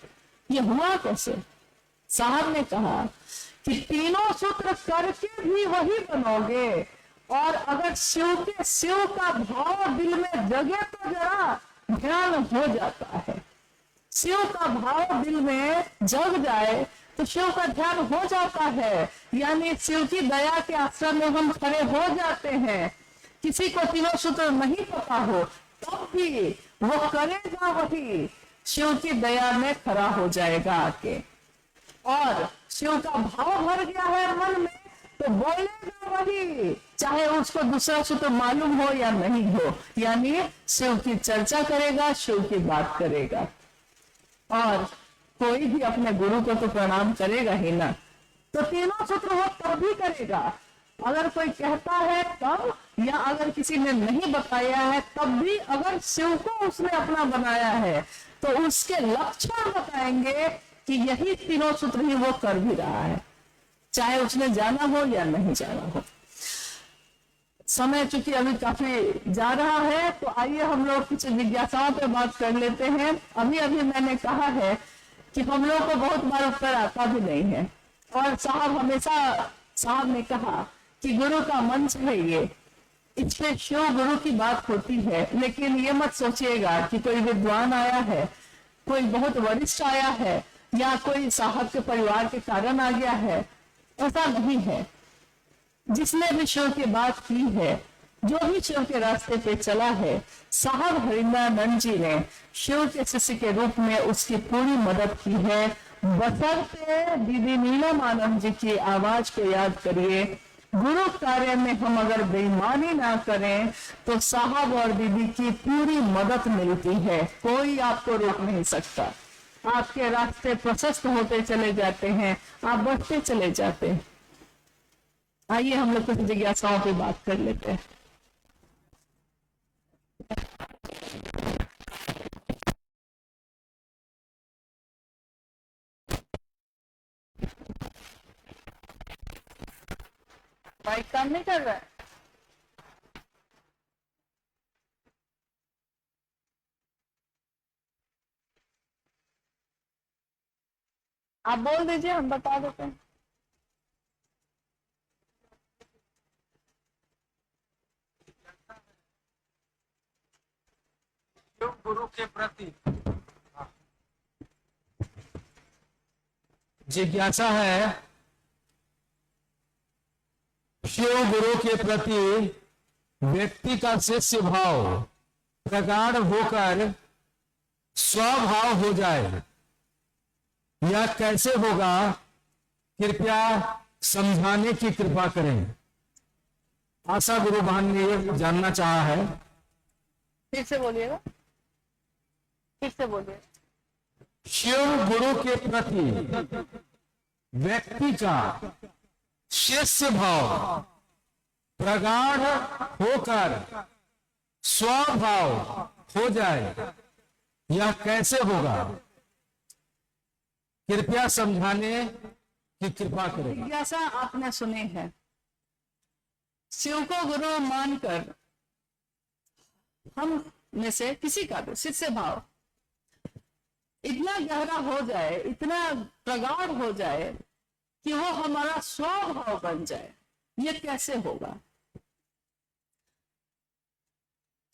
ये हुआ कैसे? साहब ने कहा कि तीनों सूत्र करके भी वही बनोगे, और अगर शिव का भाव दिल में जगे तो जरा ध्यान हो जाता है। शिव का भाव दिल में जग जाए तो शिव का ध्यान हो जाता है, यानी शिव की दया के आश्रम में हम खड़े हो जाते हैं। किसी को तीनों सूत्र नहीं पता हो तब भी वो करेगा वही, शिव की दया में खड़ा हो जाएगा आके, और शिव का भाव भर गया है मन में तो बोलेगा वही, चाहे उसको दूसरा सूत्र मालूम हो या नहीं हो, यानी शिव की चर्चा करेगा, शिव की बात करेगा। और कोई भी अपने गुरु को तो प्रणाम करेगा ही ना, तो तीनों सूत्र वो तब भी करेगा अगर कोई कहता है तब, या अगर किसी ने नहीं बताया है तब भी, अगर शिव को उसने अपना बनाया है तो उसके लक्षण बताएंगे कि यही तीनों सूत्र ही वो कर भी रहा है, चाहे उसने जाना हो या नहीं जाना हो। समय चूंकि अभी काफी जा रहा है तो आइए हम लोग कुछ जिज्ञासाओं पे बात कर लेते हैं। अभी मैंने कहा है कि हम लोग को बहुत बार उत्तर आता भी नहीं है, और साहब ने कहा कि गुरु का मंच है ये, इस पे शिव गुरु की बात होती है, लेकिन ये मत सोचिएगा कि कोई विद्वान आया है, कोई बहुत वरिष्ठ आया है, या कोई साहब के परिवार के कारण आ गया है, ऐसा नहीं है। जिसने भी शिव की बात की है, जो भी शिव के रास्ते पे चला है, साहब हरिंद्रानंद जी ने शिव के शिष्य के रूप में उसकी पूरी मदद की है। बशर्ते दीदी नीलम आनंद जी की आवाज को याद करिए, गुरु कार्य में हम अगर बेईमानी ना करें तो साहब और दीदी की पूरी मदद मिलती है, कोई आपको रोक नहीं सकता। आपके रास्ते प्रशस्त होते चले जाते हैं, आप बढ़ते चले जाते हैं। आइए हम लोग कुछ जिज्ञासाओं पे बात कर लेते हैं। माइक काम नहीं कर रहा है? आप बोल दीजिए, हम बता देते हैं। शिव गुरु के प्रति जिज्ञासा है शिव गुरु के प्रति व्यक्ति का शिष्य भाव प्रगाढ़ होकर स्वभाव हो जाए, यह कैसे होगा? कृपया समझाने की कृपा करें। आशा गुरु बहन ने ये जानना चाहा है। फिर से बोलिएगा, फिर से बोलिए। शिव गुरु के प्रति व्यक्ति का शिष्य भाव प्रगाढ़ होकर स्वभाव हो जाए, यह कैसे होगा? कृपया समझाने की कृपा करें। जिज्ञासा आपने सुनी है। शिव को गुरु मानकर हम में से किसी का भी शिष्य भाव इतना गहरा हो जाए, इतना प्रगाढ़ हो जाए कि वो हमारा स्वभाव बन जाए, ये कैसे होगा?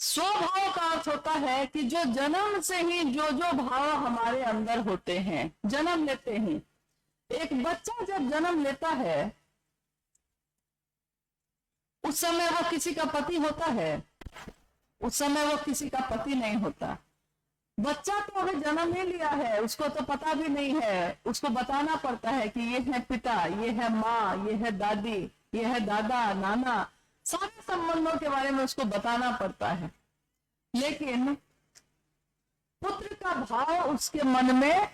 स्वभाव का अर्थ होता है कि जो जन्म से ही जो भाव हमारे अंदर होते हैं, जन्म लेते ही। एक बच्चा जब जन्म लेता है उस समय वो किसी का पति होता है, उस समय वो किसी का पति नहीं होता। बच्चा तो अभी जन्म नहीं लिया है, उसको तो पता भी नहीं है, उसको बताना पड़ता है कि ये है पिता, ये है माँ, ये है दादी, ये है दादा, नाना, सारे संबंधों के बारे में उसको बताना पड़ता है। लेकिन पुत्र का भाव उसके मन में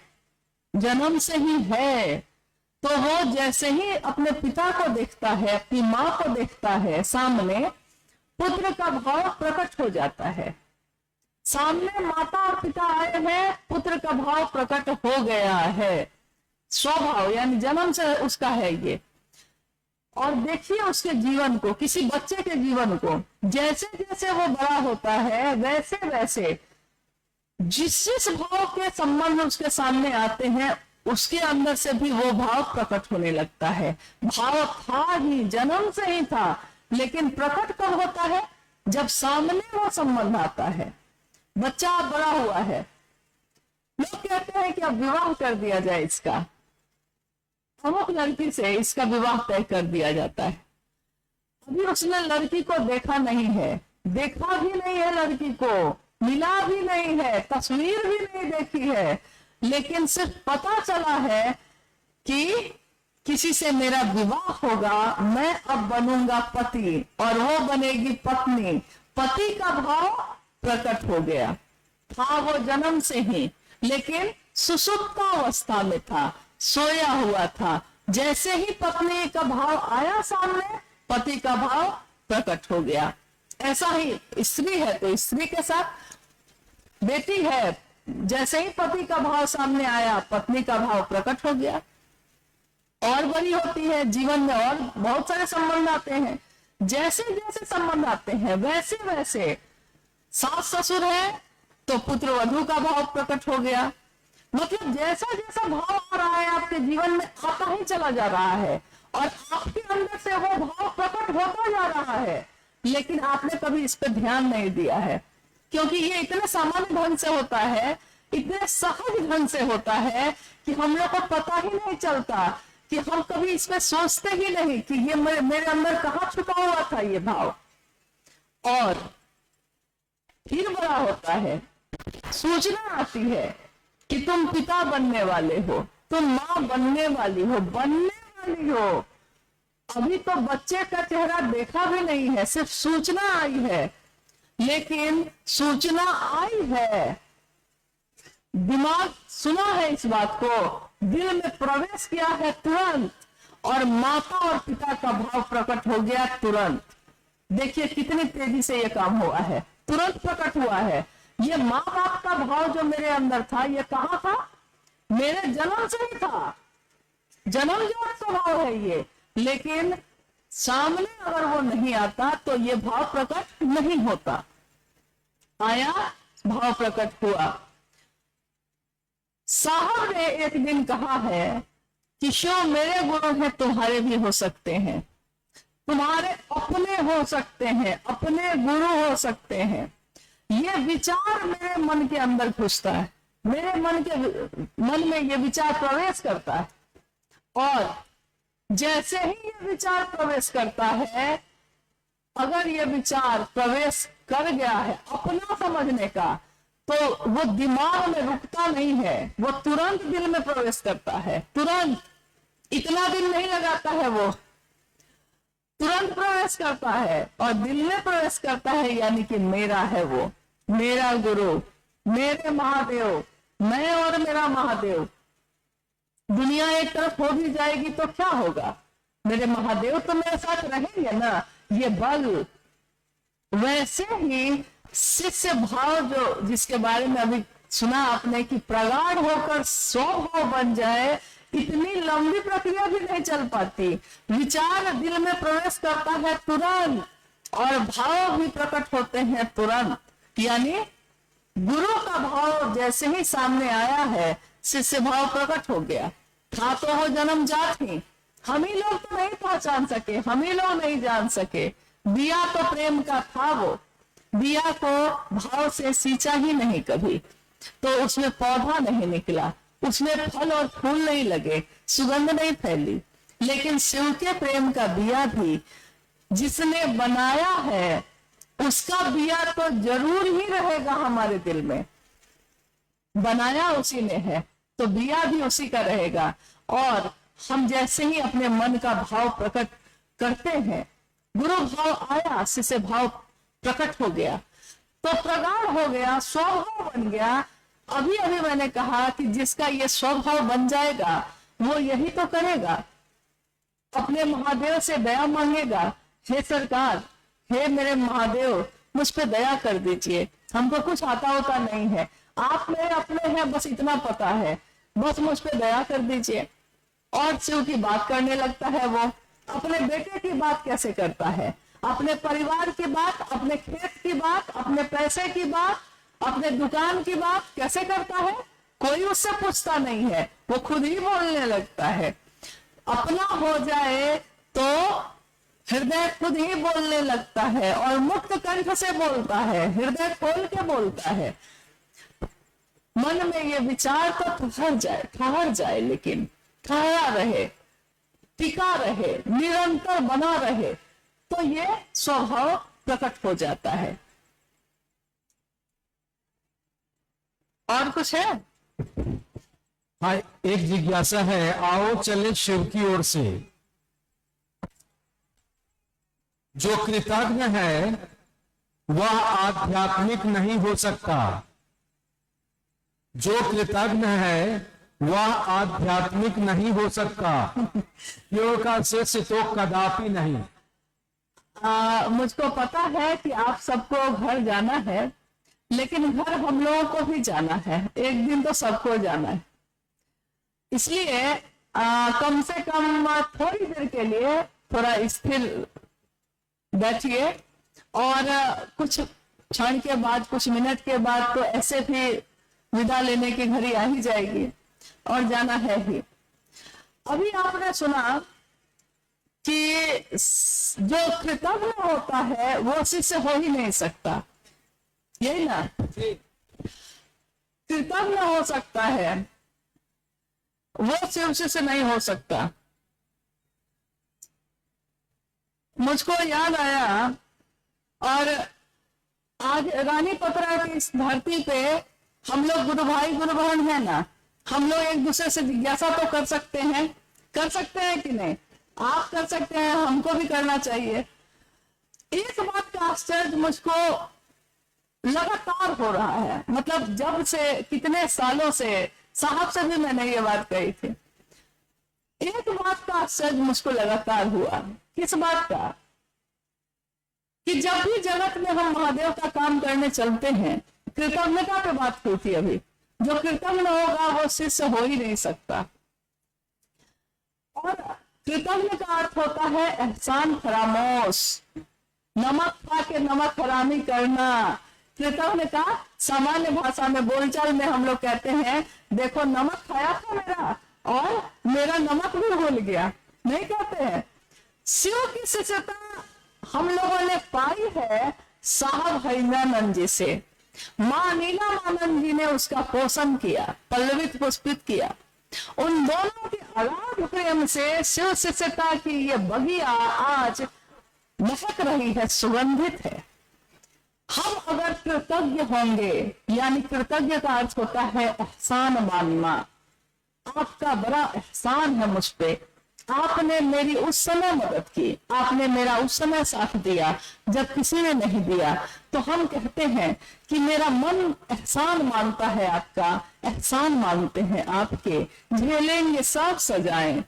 जन्म से ही है, तो वो जैसे ही अपने पिता को देखता है, अपनी माँ को देखता है सामने, पुत्र का भाव प्रकट हो जाता है। सामने माता और पिता आए हैं, पुत्र का भाव प्रकट हो गया है। स्वभाव यानी जन्म से उसका है ये। और देखिए उसके जीवन को, किसी बच्चे के जीवन को, जैसे जैसे वो बड़ा होता है वैसे वैसे जिस जिस भाव के संबंध उसके सामने आते हैं उसके अंदर से भी वो भाव प्रकट होने लगता है। भाव था ही, जन्म से ही था, लेकिन प्रकट कब होता है? जब सामने वो संबंध आता है। बच्चा बड़ा हुआ है, लोग कहते हैं कि अब विवाह कर दिया जाए इसका, अमुक लड़की से इसका विवाह तय कर दिया जाता है। अभी उसने लड़की को देखा नहीं है, देखा भी नहीं है, लड़की को मिला भी नहीं है, तस्वीर भी नहीं देखी है, लेकिन सिर्फ पता चला है कि किसी से मेरा विवाह होगा, मैं अब बनूंगा पति और वो बनेगी पत्नी। पति का भाव प्रकट हो गया। था वो जन्म से ही, लेकिन सुसुप्तावस्था में था, सोया हुआ था। जैसे ही पत्नी का भाव आया सामने, पति का भाव प्रकट हो गया। ऐसा ही स्त्री है तो स्त्री के साथ, बेटी है, जैसे ही पति का भाव सामने आया, पत्नी का भाव प्रकट हो गया। और बड़ी होती है जीवन में, और बहुत सारे संबंध आते हैं। जैसे जैसे संबंध आते हैं वैसे वैसे सास ससुर है तो पुत्र वधू का भाव प्रकट हो गया। मतलब जैसा जैसा भाव आ रहा है आपके जीवन में, आता ही चला जा रहा है और आपके अंदर से वो भाव प्रकट होता जा रहा है, लेकिन आपने कभी इस पर ध्यान नहीं दिया है, क्योंकि ये इतने सामान्य ढंग से होता है, इतने सहज ढंग से होता है कि हम लोग को पता ही नहीं चलता, कि हम कभी इसमें सोचते ही नहीं कि ये मेरे अंदर कहाँ छुपा हुआ था ये भाव। और फिर बड़ा होता है, सूचना आती है कि तुम पिता बनने वाले हो, तुम माँ बनने वाली हो, अभी तो बच्चे का चेहरा देखा भी नहीं है, सिर्फ सूचना आई है। लेकिन सूचना आई है, दिमाग सुना है इस बात को, दिल में प्रवेश किया है तुरंत, और माता और पिता का भाव प्रकट हो गया तुरंत। देखिए कितनी तेजी से ये काम हुआ है, तुरंत प्रकट हुआ है। ये माँ बाप का भाव जो मेरे अंदर था, ये कहाँ था? मेरे जन्म से ही था, जन्म जो स्वभाव है ये, लेकिन सामने अगर वो नहीं आता तो ये भाव प्रकट नहीं होता। आया, भाव प्रकट हुआ। साहब ने एक दिन कहा है कि शो मेरे गुरु हैं तुम्हारे भी हो सकते हैं, तुम्हारे अपने हो सकते हैं, अपने गुरु हो सकते हैं। ये विचार मेरे मन के अंदर घुसता है, मेरे मन में ये विचार प्रवेश करता है, और जैसे ही ये विचार प्रवेश करता है, अगर ये विचार प्रवेश कर गया है अपना समझने का, तो वो दिमाग में रुकता नहीं है, वो तुरंत दिल में प्रवेश करता है, तुरंत, इतना दिन नहीं लगाता है, वो तुरंत प्रवेश करता है और दिल में प्रवेश करता है। यानी कि मेरा है वो, मेरा गुरु, मेरे महादेव, मैं और मेरा महादेव। दुनिया एक तरफ हो भी जाएगी तो क्या होगा, मेरे महादेव तो मेरे साथ रहेंगे ना, ये बल। वैसे ही शिष्य भाव, जो जिसके बारे में अभी सुना आपने कि प्रगाढ़ होकर स्वभाव बन जाए, इतनी लंबी प्रक्रिया भी नहीं चल पाती। विचार दिल में प्रवेश करता है तुरंत, और भाव भी प्रकट होते हैं तुरंत। यानी गुरु का भाव जैसे ही सामने आया है, शिष्य भाव प्रकट हो गया। था तो हो जन्म जात ही, हम ही लोग तो नहीं पहचान सके, हम ही लोग नहीं जान सके। दिया तो प्रेम का था वो, दिया को भाव से सींचा ही नहीं कभी, तो उसमें पौधा नहीं निकला, उसमें फल और फूल नहीं लगे, सुगंध नहीं फैली। लेकिन शिव के प्रेम का दिया भी जिसने बनाया है, उसका दिया तो जरूर ही रहेगा हमारे दिल में। बनाया उसी ने है तो दिया भी उसी का रहेगा। और हम जैसे ही अपने मन का भाव प्रकट करते हैं, गुरु भाव आया, शिष्य भाव प्रकट हो गया, तो प्रगाढ़ हो गया, स्वभाव बन गया। अभी अभी मैंने कहा कि जिसका ये स्वभाव बन जाएगा, वो यही तो करेगा, अपने महादेव से दया मांगेगा। हे सरकार, हे मेरे महादेव, मुझ पे दया कर दीजिए, हमको कुछ आता होता नहीं है, आप मेरे अपने हैं, बस इतना पता है, बस मुझ पे दया कर दीजिए। और शिव की बात करने लगता है वो। अपने बेटे की बात कैसे करता है, अपने परिवार की बात, अपने खेत की बात, अपने पैसे की बात, अपने दुकान की बात कैसे करता है, कोई उससे पूछता नहीं है, वो खुद ही बोलने लगता है। अपना हो जाए तो हृदय खुद ही बोलने लगता है, और मुक्त कंठ से बोलता है, हृदय खोल के बोलता है। मन में ये विचार तो ठहर जाए, लेकिन ठहरा रहे, टिका रहे, निरंतर बना रहे, तो ये स्वभाव प्रकट हो जाता है। और कुछ है? हाँ, एक जिज्ञासा है, आओ चले शिव की ओर से। जो कृतज्ञ है वह आध्यात्मिक नहीं हो सकता, जो कृतज्ञ है वह आध्यात्मिक नहीं हो सकता, योग का शिष्य तो कदापि नहीं। मुझको पता है कि आप सबको घर जाना है, लेकिन घर हम लोगों को भी जाना है, एक दिन तो सबको जाना है। इसलिए कम से कम थोड़ी देर के लिए थोड़ा स्थिर बैठिए, और कुछ क्षण के बाद, कुछ मिनट के बाद तो ऐसे भी विदा लेने की घड़ी आ ही जाएगी, और जाना है ही। अभी आपने सुना कि जो कृतज्ञ होता है वो शिष्य हो ही नहीं सकता, यही ना? कृतज्ञ हो सकता है, वो शिव शिष्य नहीं हो सकता। मुझको याद आया, और आज रानी पत्रा की इस धरती पे हम लोग गुरु भाई गुरु बहन है ना, हम लोग एक दूसरे से जिज्ञासा तो कर सकते हैं कि नहीं? आप कर सकते हैं, हमको भी करना चाहिए। एक बात का आश्चर्य मुझको लगातार हो रहा है, मतलब जब से, कितने सालों से, साहब से भी मैंने ये बात कही थी। एक बात का आश्चर्य मुझको लगातार हुआ। किस बात का? कि जब भी जगत में हम महादेव का काम करने चलते हैं, कृतज्ञता पे बात हुई थी अभी, जो कृतज्ञ होगा वो शिष्य हो ही नहीं सकता। और कृतज्ञ का अर्थ होता है एहसान फरामोश, नमक खा के नमक हरामी करना। कृतज्ञ ने कहा, सामान्य भाषा में बोलचाल में हम लोग कहते हैं, देखो नमक खाया था मेरा और मेरा नमक भी भूल गया, नहीं कहते हैं। शिव की शिष्यता हम लोगों ने पाई है साहब हरिंद्रानंद जी से। मां नीलमानंद जी ने उसका पोषण किया, पल्लवित पुष्पित किया। उन दोनों के अगाध प्रेम से शिव शिष्यता की ये बगिया आज महक रही है, सुगंधित है। हम अगर कृतज्ञ होंगे, यानी कृतज्ञ का अर्थ होता है एहसान मानना। आपका बड़ा एहसान है मुझ पे, आपने मेरी उस समय मदद की, आपने मेरा उस समय साथ दिया जब किसी ने नहीं दिया। तो हम कहते हैं कि मेरा मन एहसान मानता है, आपका एहसान मानते हैं आपके, झेलेंगे सब सजाएं।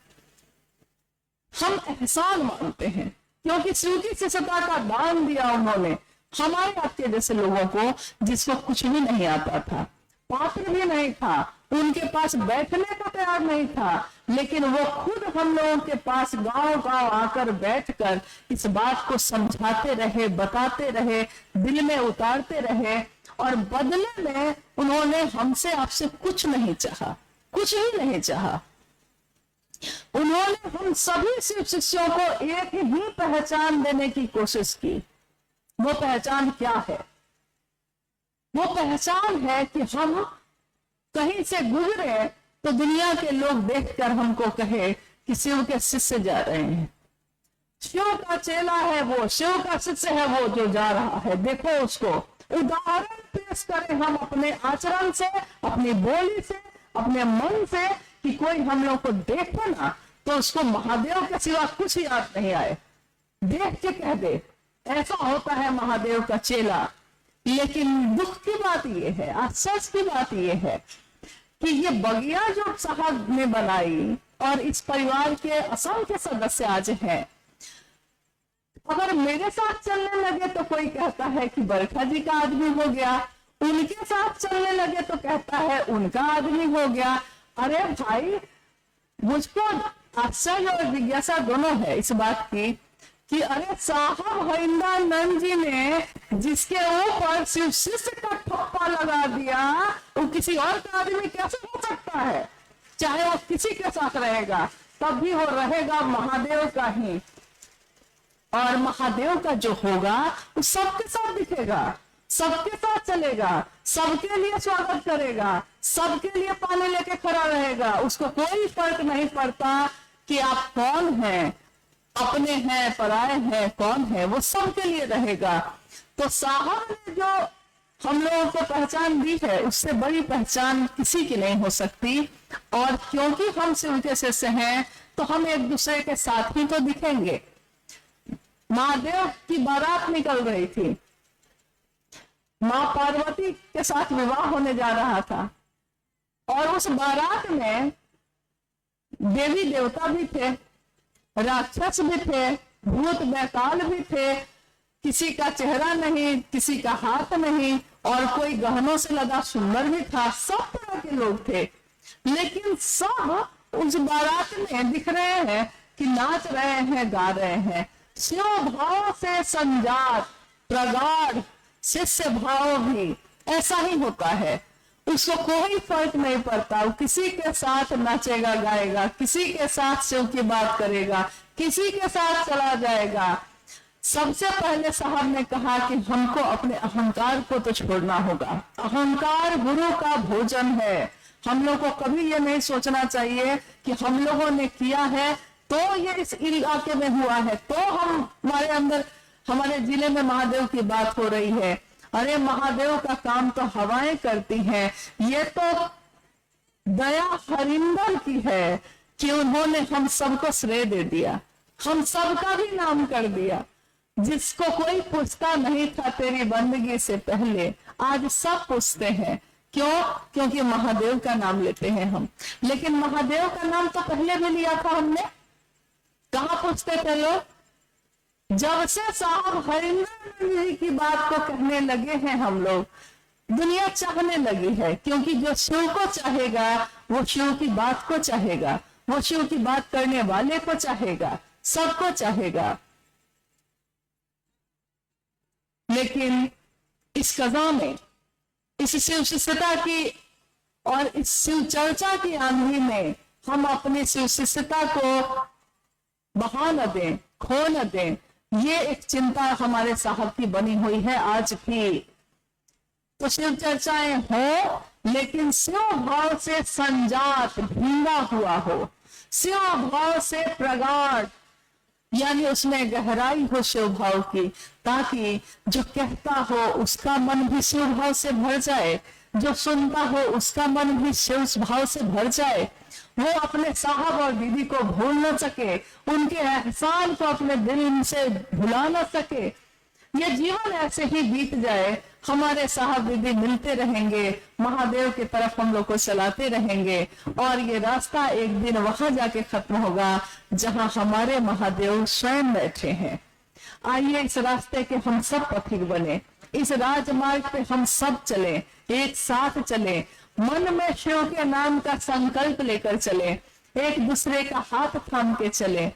हम एहसान मानते हैं क्योंकि शिव की शिष्यता का दान दिया उन्होंने हमारे आपके जैसे लोगों को, जिसको कुछ भी नहीं आता था, पात्र भी नहीं था, उनके पास बैठने को तैयार नहीं था, लेकिन वो खुद हम लोगों के पास गांव गांव आकर बैठकर इस बात को समझाते रहे, बताते रहे, दिल में उतारते रहे। और बदले में उन्होंने हमसे आपसे कुछ नहीं चाहा, कुछ भी नहीं चाहा। उन्होंने हम सभी शिव शिष्यों को एक ही पहचान देने की कोशिश की। वो पहचान क्या है? वो पहचान है कि हम कहीं से गुजरे तो दुनिया के लोग देखकर हमको कहे कि शिव के शिष्य जा रहे हैं, शिव का चेला है वो, शिव का शिष्य है वो जो जा रहा है, देखो उसको। उदाहरण पेश करें हम अपने आचरण से, अपनी बोली से, अपने मन से, कि कोई हम लोग को देखो ना तो उसको महादेव के सिवा कुछ याद नहीं आए, देख के कह दे। ऐसा होता है महादेव का चेला। लेकिन दुख की बात यह है, आश्चर्य की बात यह है कि ये बगिया जो साहब ने बनाई और इस परिवार के असंख्य सदस्य आज हैं, अगर मेरे साथ चलने लगे तो कोई कहता है कि बरखा जी का आदमी हो गया, उनके साथ चलने लगे तो कहता है उनका आदमी हो गया। अरे भाई, मुझको आश्चर्य और जिज्ञासा दोनों है इस बात की कि अरे साहब हरिंद्रानंद जी ने जिसके ऊपर शिव शिष्य का ठप्पा लगा दिया, वो किसी और का आदमी कैसे हो सकता है? चाहे वो किसी के साथ रहेगा तब भी वो रहेगा महादेव का ही, और महादेव का जो होगा वो सबके साथ दिखेगा, सबके साथ चलेगा, सबके लिए स्वागत करेगा, सबके लिए पानी लेके खड़ा रहेगा। उसको कोई फर्क नहीं पड़ता कि आप कौन हैं, अपने हैं, पराए हैं, कौन है, वो सबके लिए रहेगा। तो साहब ने जो हम लोगों को पहचान दी है, उससे बड़ी पहचान किसी की नहीं हो सकती। और क्योंकि हम शिव के शिष्य हैं तो हम एक दूसरे के साथ ही तो दिखेंगे। महादेव की बारात निकल रही थी, मां पार्वती के साथ विवाह होने जा रहा था, और उस बारात में देवी देवता भी थे, राक्षस भी थे, भूत बैताल भी थे, किसी का चेहरा नहीं, किसी का हाथ नहीं, और कोई गहनों से लदा सुंदर भी था, सब तरह के लोग थे। लेकिन सब उस बारात में दिख रहे हैं कि नाच रहे हैं, गा रहे हैं। शिव भाव से संजात प्रगाढ़ शिष्य भाव भी ऐसा ही होता है। उसको कोई फर्क नहीं पड़ता, वो किसी के साथ नाचेगा, गाएगा, किसी के साथ शिव की बात करेगा, किसी के साथ चला जाएगा। सबसे पहले साहब ने कहा कि हमको अपने अहंकार को तो छोड़ना होगा। अहंकार गुरु का भोजन है। हम लोग को कभी ये नहीं सोचना चाहिए कि हम लोगों ने किया है तो ये इस इलाके में हुआ है, तो हमारे अंदर, हमारे जिले में महादेव की बात हो रही है। अरे महादेव का काम तो हवाएं करती हैं। ये तो दया हरिंदर की है कि उन्होंने हम सबको श्रेय दे दिया, हम सबका भी नाम कर दिया। जिसको कोई पूछता नहीं था तेरी बंदगी से पहले, आज सब पूछते हैं। क्यों? क्योंकि महादेव का नाम लेते हैं हम। लेकिन महादेव का नाम तो पहले भी लिया था हमने। कहाँ पूछते थे लोग? जब से साहब हरिंद्र जी की बात को कहने लगे हैं हम लोग, दुनिया चाहने लगी है। क्योंकि जो शिव को चाहेगा वो शिव की बात को चाहेगा, वो शिव की बात करने वाले को चाहेगा। सबको चाहेगा, लेकिन इस कज़ा में, इस शिव शिष्यता की और इस शिव चर्चा की आंधी में हम अपनी शिव शिष्यता को बहा न दें, खो न दें, ये एक चिंता हमारे साहब की बनी हुई है आज भी। तो शिव चर्चाएं हो, लेकिन शिव भाव से संजात, भींगा हुआ हो, शिव भाव से प्रगाढ़, यानी उसमें गहराई हो शिव भाव की, ताकि जो कहता हो उसका मन भी शिव भाव से भर जाए, जो सुनता हो उसका मन भी शिव भाव से भर जाए, वो अपने साहब और दीदी को भूल न सके, उनके एहसान को अपने दिल से भुला न सके। ये जीवन ऐसे ही बीत जाए, हमारे साहब दीदी मिलते रहेंगे, महादेव की तरफ हम लोग को चलाते रहेंगे, और ये रास्ता एक दिन वहां जाके खत्म होगा जहां हमारे महादेव स्वयं बैठे हैं। आइए इस रास्ते के हम सब पथिक बने, इस राजमार्ग पे हम सब चले, एक साथ चले, मन में शिव के नाम का संकल्प लेकर चले, एक दूसरे का हाथ थाम के चले।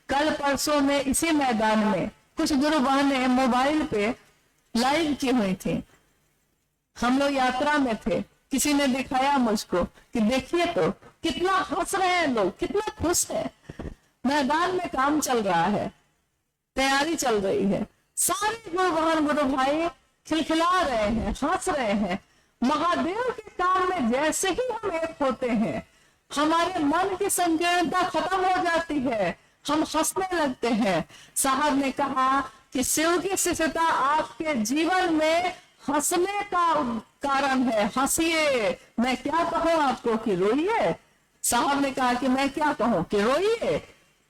कल परसों में इसी मैदान में कुछ गुरु बहनें मोबाइल पे लाइव की हुई थी, हम लोग यात्रा में थे, किसी ने दिखाया मुझको कि देखिए तो कितना हंस रहे हैं लोग, कितना खुश है, मैदान में काम चल रहा है, तैयारी चल रही है, सारे गुरु बहन गुरु भाई खिलखिला रहे हैं, हंस रहे हैं। महादेव के काम में जैसे ही हम एक होते हैं, हमारे मन की संकीर्णता खत्म हो जाती है, हम हंसने लगते हैं। साहब ने कहा कि शिव की शिष्यता आपके जीवन में हंसने का कारण है, हंसिए। मैं क्या कहूं आपको कि रोइए? साहब ने कहा कि मैं क्या कहूं कि रोइए,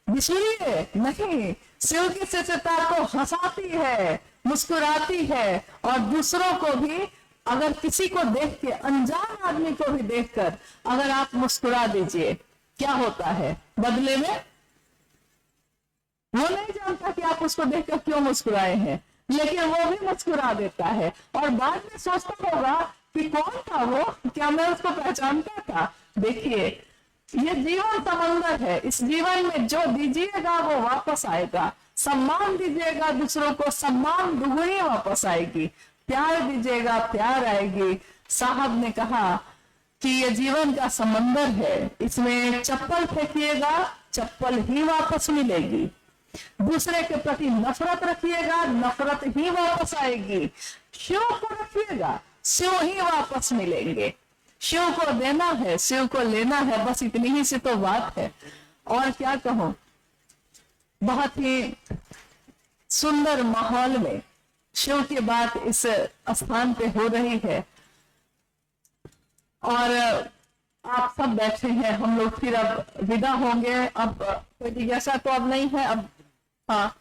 बिछड़िए नहीं। शिव की शिष्यता को हंसाती है, मुस्कुराती है, और दूसरों को भी, अगर किसी को देख के, अनजान आदमी को भी देखकर अगर आप मुस्कुरा दीजिए, क्या होता है बदले में? वो नहीं जानता कि आप उसको देखकर क्यों मुस्कुराए हैं, लेकिन वो भी मुस्कुरा देता है, और बाद में सोचता होगा कि कौन था वो, क्या मैं उसको पहचानता था। देखिए, ये जीवन समंदर है, इस जीवन में जो दीजिएगा वो वापस आएगा। सम्मान दीजिएगा दूसरों को, सम्मान दुगुनी वापस आएगी। प्यार दीजिएगा, प्यार आएगी। साहब ने कहा कि ये जीवन का समंदर है, इसमें चप्पल फेंकिएगा, चप्पल ही वापस मिलेगी। दूसरे के प्रति नफरत रखिएगा, नफरत ही वापस आएगी। शिव को रखिएगा, शिव ही वापस मिलेंगे। शिव को देना है, शिव को लेना है, बस इतनी ही से तो बात है। और क्या कहूं, बहुत ही सुंदर माहौल में शिव की बात इस स्थान पे हो रही है, और आप सब बैठे हैं, हम लोग फिर अब विदा होंगे। अब कोई जिज्ञासा तो अब नहीं है, अब हाँ,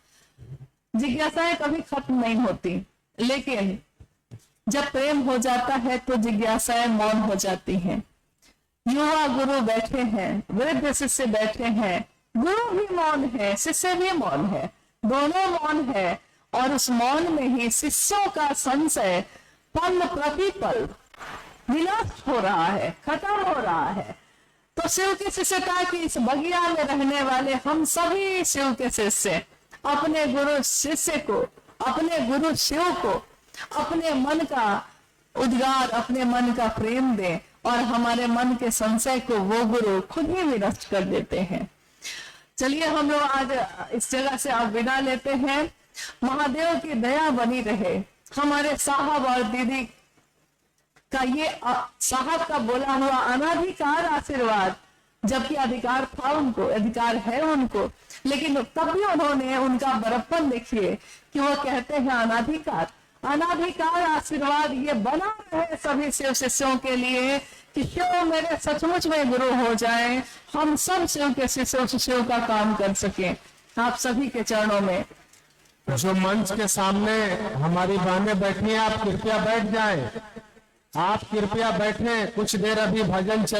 जिज्ञासाएं कभी खत्म नहीं होती, लेकिन जब प्रेम हो जाता है तो जिज्ञासाएं मौन हो जाती हैं। युवा गुरु बैठे हैं, वृद्ध शिष्य बैठे हैं, गुरु भी मौन है, शिष्य भी मौन है, दोनों मौन है, और उस मौन में ही शिष्यों का संशय पल प्रतिपल विनष्ट हो रहा है, खत्म हो रहा है। तो शिव की शिष्यता की इस बगिया में रहने वाले हम सभी शिव के शिष्य अपने गुरु शिष्य को, अपने गुरु शिव को अपने मन का उद्गार, अपने मन का प्रेम दें, और हमारे मन के संशय को वो गुरु खुद ही विनष्ट कर देते हैं। चलिए हम लोग आज इस जगह से अब विदा लेते हैं। महादेव की दया बनी रहे, हमारे साहब और दीदी का ये साहब का बोला हुआ अनाधिकार आशीर्वाद, जबकि अधिकार था उनको, अधिकार है उनको, लेकिन तब भी उन्होंने उनका बड़प्पन देखिए कि वो कहते हैं अनाधिकार। अनाधिकार आशीर्वाद ये बना रहे सभी शिव शिष्यों के लिए कि शिव मेरे सचमुच में गुरु हो जाए, हम सब शिव के शिष्यों का काम कर सके। आप सभी के चरणों में जो मंच के सामने हमारी बहनें बैठी हैं, आप कृपया बैठ जाएं, आप कृपया बैठें, कुछ देर अभी भजन चल